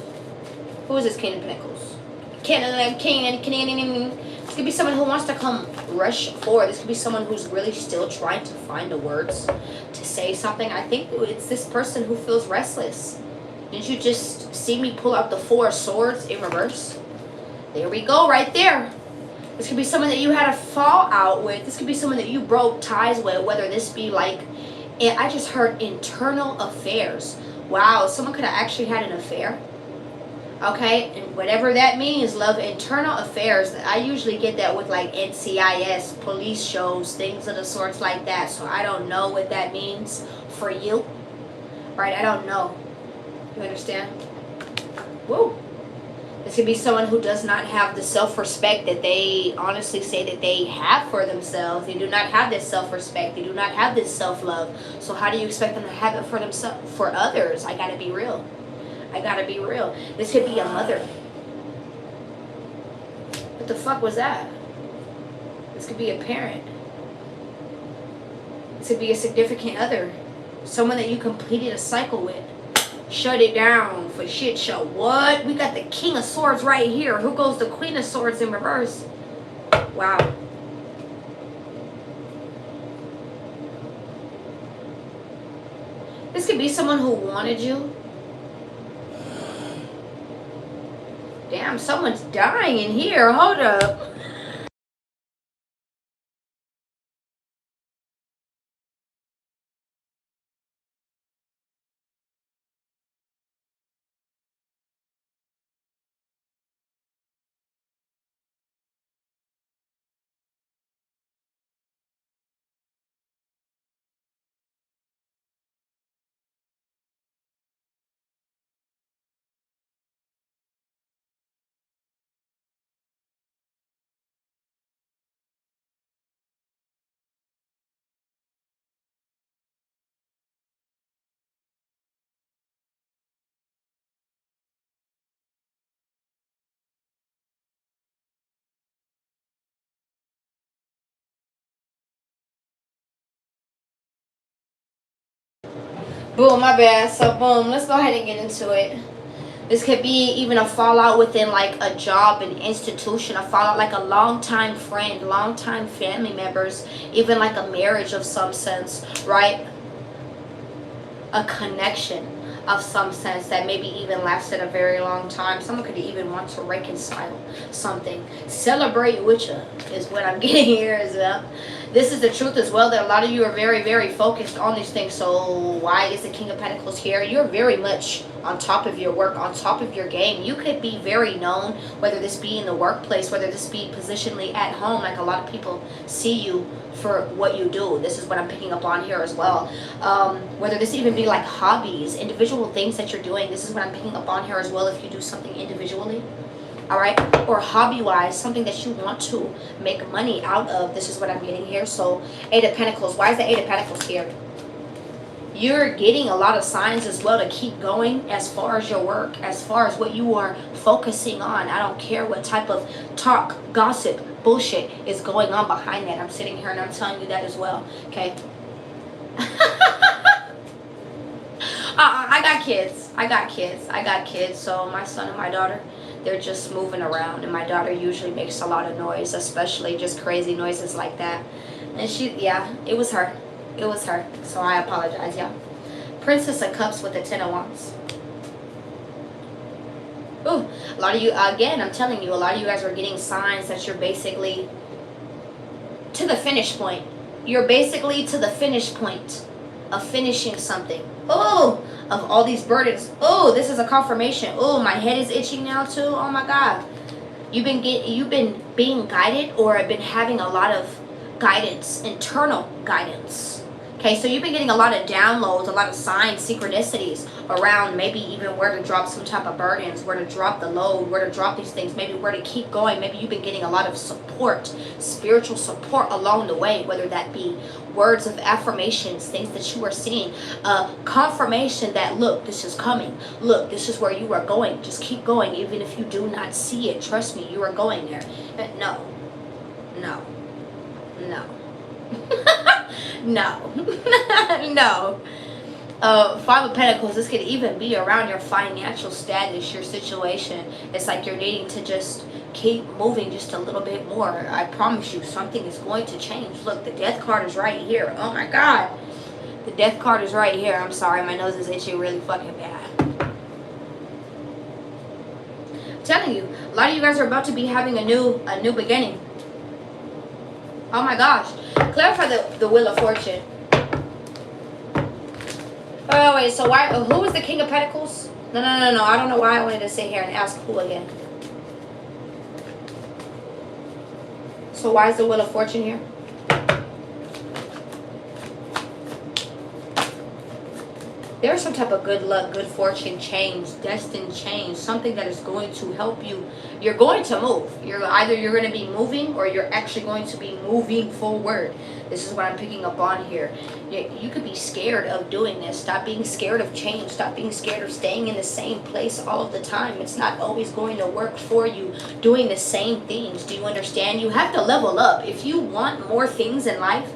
Who is this King of Pentacles? This could be someone who wants to come rush forward. This could be someone who's really still trying to find the words to say something. I think it's this person who feels restless. Did you just see me pull out the Four of Swords in reverse? There we go, right there. This could be someone that you had a fallout with. This could be someone that you broke ties with, whether this be like, I just heard internal affairs. Wow, someone could have actually had an affair. Okay, and whatever that means, love, internal affairs. I usually get that with like NCIS, police shows, things of the sorts like that. So I don't know what that means for you. Right, I don't know. You understand? Woo. This could be someone who does not have the self-respect that they honestly say that they have for themselves. They do not have this self-respect. They do not have this self-love. So how do you expect them to have it for themselves, for others? I gotta be real. I gotta be real. This could be a mother. What the fuck was that? This could be a parent. This could be a significant other. Someone that you completed a cycle with. Shut it down for shit show. What? We got the King of Swords right here. Who goes the Queen of Swords in reverse? Wow. This could be someone who wanted you. Damn, someone's dying in here. Hold up. Boom, my bad. So boom, let's go ahead and get into it. This could be even a fallout within like a job, an institution, a fallout like a longtime friend, longtime family members, even like a marriage of some sense, right? A connection of some sense that maybe even lasted a very long time. Someone could even want to reconcile something. Celebrate with you is what I'm getting here as well. This is the truth as well, that a lot of you are very, very focused on these things. So why is the King of Pentacles here? You're very much on top of your work, on top of your game. You could be very known, whether this be in the workplace, whether this be positionally at home. Like a lot of people see you for what you do. This is what I'm picking up on here as well. Whether this even be like hobbies, individual things that you're doing. This is what I'm picking up on here as well. If you do something individually, all right, or hobby wise, something that you want to make money out of. This is what I'm getting here. So Eight of Pentacles. Why is the Eight of Pentacles here? You're getting a lot of signs as well to keep going as far as your work, as far as what you are focusing on. I don't care what type of talk, gossip, bullshit is going on behind that. I'm sitting here and I'm telling you that as well. Okay. I got kids. I got kids. So my son and my daughter, they're just moving around, and my daughter usually makes a lot of noise, especially just crazy noises like that. And yeah, it was her. It was her. So I apologize, y'all. Princess of Cups with the Ten of Wands. Ooh, a lot of you, again, I'm telling you, a lot of you guys are getting signs that you're basically to the finish point. You're basically to the finish point of finishing something. Oh, of all these burdens. Oh, this is a confirmation. Oh, my head is itching now too. Oh my God. You've been being guided, or have been having a lot of guidance, internal guidance. Okay, so you've been getting a lot of downloads, a lot of signs, synchronicities around maybe even where to drop some type of burdens, where to drop the load, where to drop these things, maybe where to keep going. Maybe you've been getting a lot of support, spiritual support along the way, whether that be words of affirmations, things that you are seeing, confirmation that, look, this is coming. Look, this is where you are going. Just keep going, even if you do not see it. Trust me, you are going there. No. No. No. No. No. Five of Pentacles, this could even be around your financial status, your situation. It's like you're needing to just keep moving just a little bit more. I promise you, something is going to change. Look, the Death card is right here. Oh my God. The Death card is right here. I'm sorry, my nose is itching really fucking bad. I'm telling you, a lot of you guys are about to be having a new beginning. Oh my gosh. Clarify the Wheel of Fortune. Oh wait, so why? Who was the King of Pentacles? No. I don't know why I wanted to sit here and ask who again. So why is the Wheel of Fortune here? There's some type of good luck, good fortune change, destined change, something that is going to help you. You're going to move. You're going to be moving, or you're actually going to be moving forward. This is what I'm picking up on here. You could be scared of doing this. Stop being scared of change. Stop being scared of staying in the same place all of the time. It's not always going to work for you doing the same things. Do you understand? You have to level up. If you want more things in life,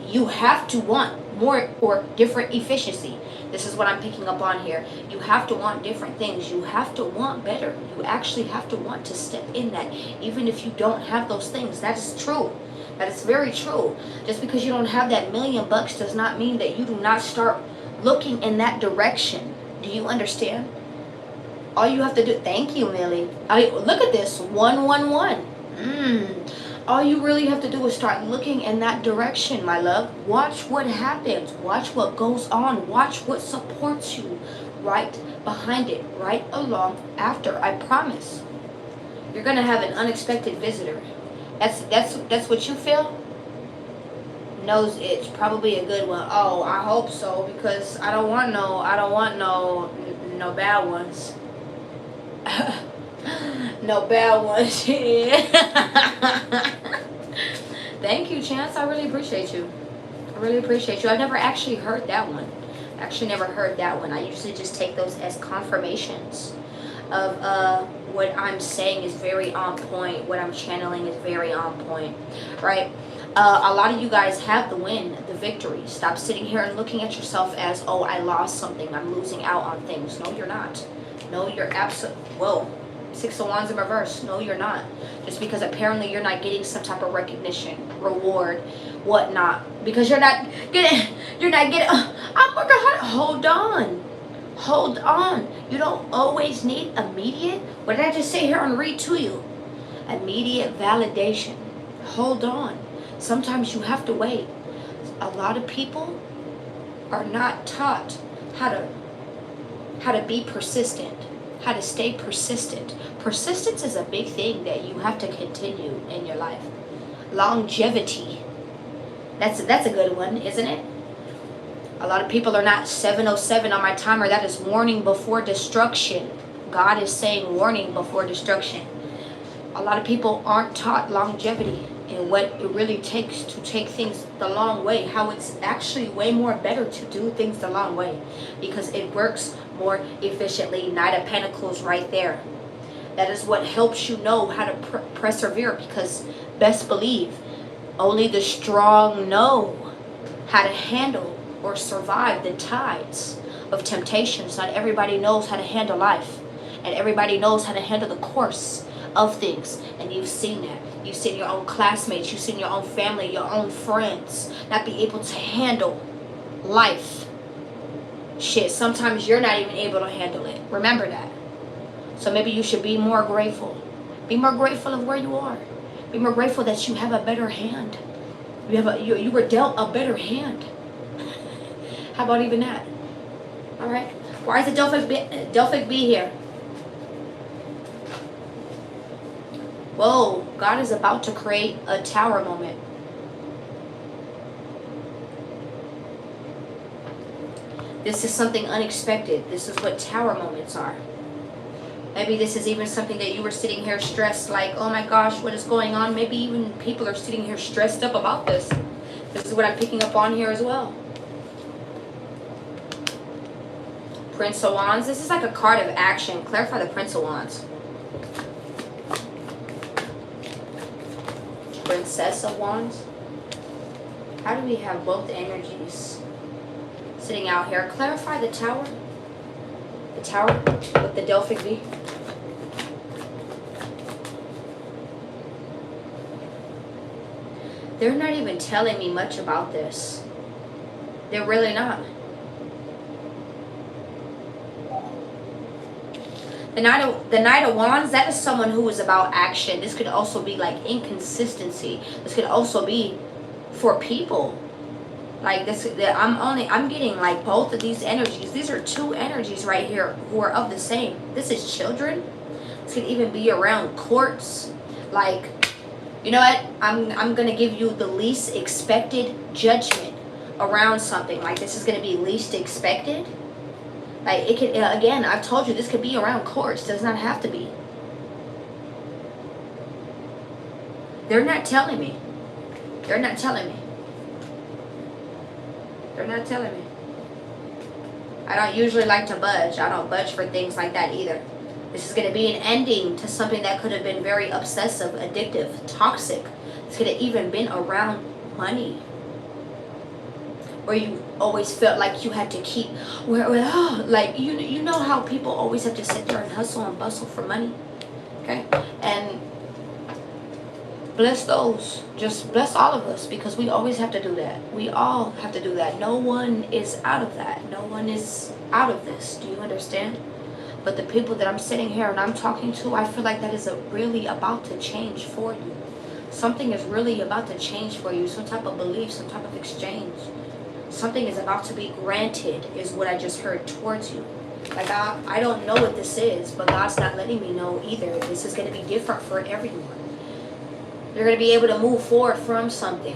you have to want more or different efficiency. This is what I'm picking up on here. You have to want different things. You have to want better. You actually have to want to step in that. Even if you don't have those things. That is true. That is very true. Just because you don't have that $1,000,000 does not mean that you do not start looking in that direction. Do you understand? All you have to do... Thank you, Millie. Look at this. 111. All you really have to do is start looking in that direction, my love. Watch what happens. Watch what goes on. Watch what supports you right behind it, right along after. I promise. You're going to have an unexpected visitor. That's what you feel? Nose itch. Probably a good one. Oh, I hope so, because I don't want no bad ones. No bad ones. Thank you, Chance. I really appreciate you. I really appreciate you. I've never actually heard that one. I usually just take those as confirmations of what I'm saying is very on point. What I'm channeling is very on point, right? A lot of you guys have the win, the victory. Stop sitting here and looking at yourself as, oh, I lost something, I'm losing out on things. No, you're not. No, you're absolutely, whoa, 6 of Wands in reverse. No, you're not. Just because apparently you're not getting some type of recognition, reward, whatnot. Because you're not getting, I'm working hard. Hold on. You don't always need immediate, what did I just say here and read to you? Immediate validation. Hold on. Sometimes you have to wait. A lot of people are not taught how to be persistent, how to stay persistent. Persistence is a big thing that you have to continue in your life. Longevity. That's a good one, isn't it? A lot of people are not 707 on my timer. That is warning before destruction. God is saying warning before destruction. A lot of people aren't taught longevity and what it really takes to take things the long way. How it's actually way more better to do things the long way because it works more efficiently. Knight of Pentacles right there. That is what helps you know how to persevere, because best believe only the strong know how to handle or survive the tides of temptations. Not everybody knows how to handle life, and everybody knows how to handle the course of things. And you've seen that. You've seen your own classmates, you've seen your own family, your own friends not be able to handle life. Shit, sometimes you're not even able to handle it. Remember that. So maybe you should be more grateful. Be more grateful of where you are. Be more grateful that you have a better hand. You were dealt a better hand. How about even that? All right. Why is the Delphic B here? Whoa, God is about to create a tower moment. This is something unexpected. This is what tower moments are. Maybe this is even something that you were sitting here stressed, like, oh my gosh, what is going on? Maybe even people are sitting here stressed up about this. This is what I'm picking up on here as well. Prince of Wands. This is like a card of action. Clarify the Prince of Wands. Princess of Wands. How do we have both energies sitting out here? Clarify the Tower. The Tower with the Delphic B. They're not even telling me much about this. They're really not. The Knight of Wands, that is someone who is about action. This could also be like inconsistency. This could also be for people. Like this, I'm getting like both of these energies. These are two energies right here who are of the same. This is children. This could even be around courts. Like, you know what? I'm gonna give you the least expected judgment around something. Like this is gonna be least expected. Like it could, again, I've told you this could be around courts. It does not have to be. They're not telling me. They're not telling me. They're not telling me. I don't usually like to budge. I don't budge for things like that either. This is going to be an ending to something that could have been very obsessive, addictive, toxic. It's could have even been around money. Where you always felt like you had to keep, like you know how people always have to sit there and hustle and bustle for money, okay? And bless those, just bless all of us, because we always have to do that. We all have to do that. No one is out of that. No one is out of this. Do you understand? But the people that I'm sitting here and I'm talking to, I feel like that is really about to change for you. Something is really about to change for you. Some type of belief, some type of exchange. Something is about to be granted is what I just heard towards you. Like I don't know what this is, but God's not letting me know either. This is going to be different for everyone. You're going to be able to move forward from something.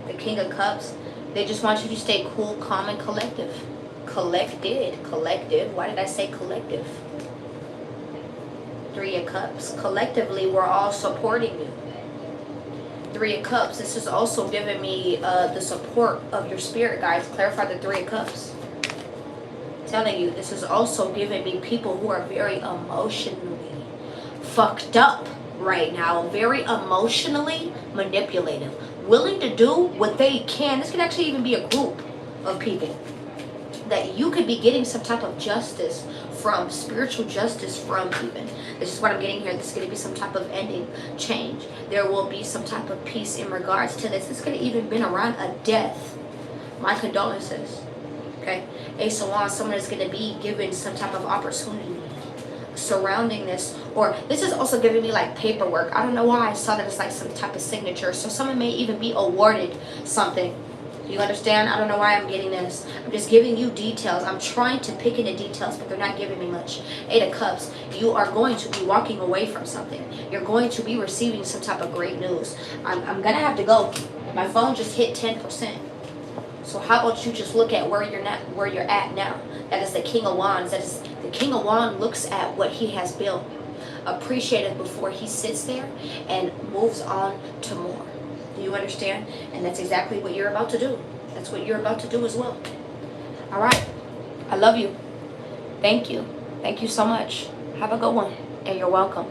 The King of Cups, they just want you to stay cool, calm, and collective. Collected. Why did I say collective? Three of Cups. Collectively, we're all supporting you. Three of Cups. This is also giving me the support of your spirit, guys. Clarify the Three of Cups. Telling you, this is also giving me people who are very emotionally fucked up right now, very emotionally manipulative, willing to do what they can. This could actually even be a group of people that you could be getting some type of justice from, spiritual justice from even. This is what I'm getting here. This is going to be some type of ending, change. There will be some type of peace in regards to this. This could have even been around a death. My condolences. Okay? Ace of Wands, someone is going to be given some type of opportunity surrounding this, or this is also giving me like paperwork. I don't know why I saw that it's like some type of signature. So someone may even be awarded something. You understand? I don't know why I'm getting this. I'm just giving you details. I'm trying to pick into details, but they're not giving me much. 8 of Cups. You are going to be walking away from something. You're going to be receiving some type of great news. I'm going to have to go. My phone just hit 10%. So how about you just look at where you're at now? That is the King of Wands. That is the King of Wands looks at what he has built. Appreciate it before he sits there and moves on to more. Do you understand? And that's exactly what you're about to do. That's what you're about to do as well. All right. I love you. Thank you. Thank you so much. Have a good one. And you're welcome.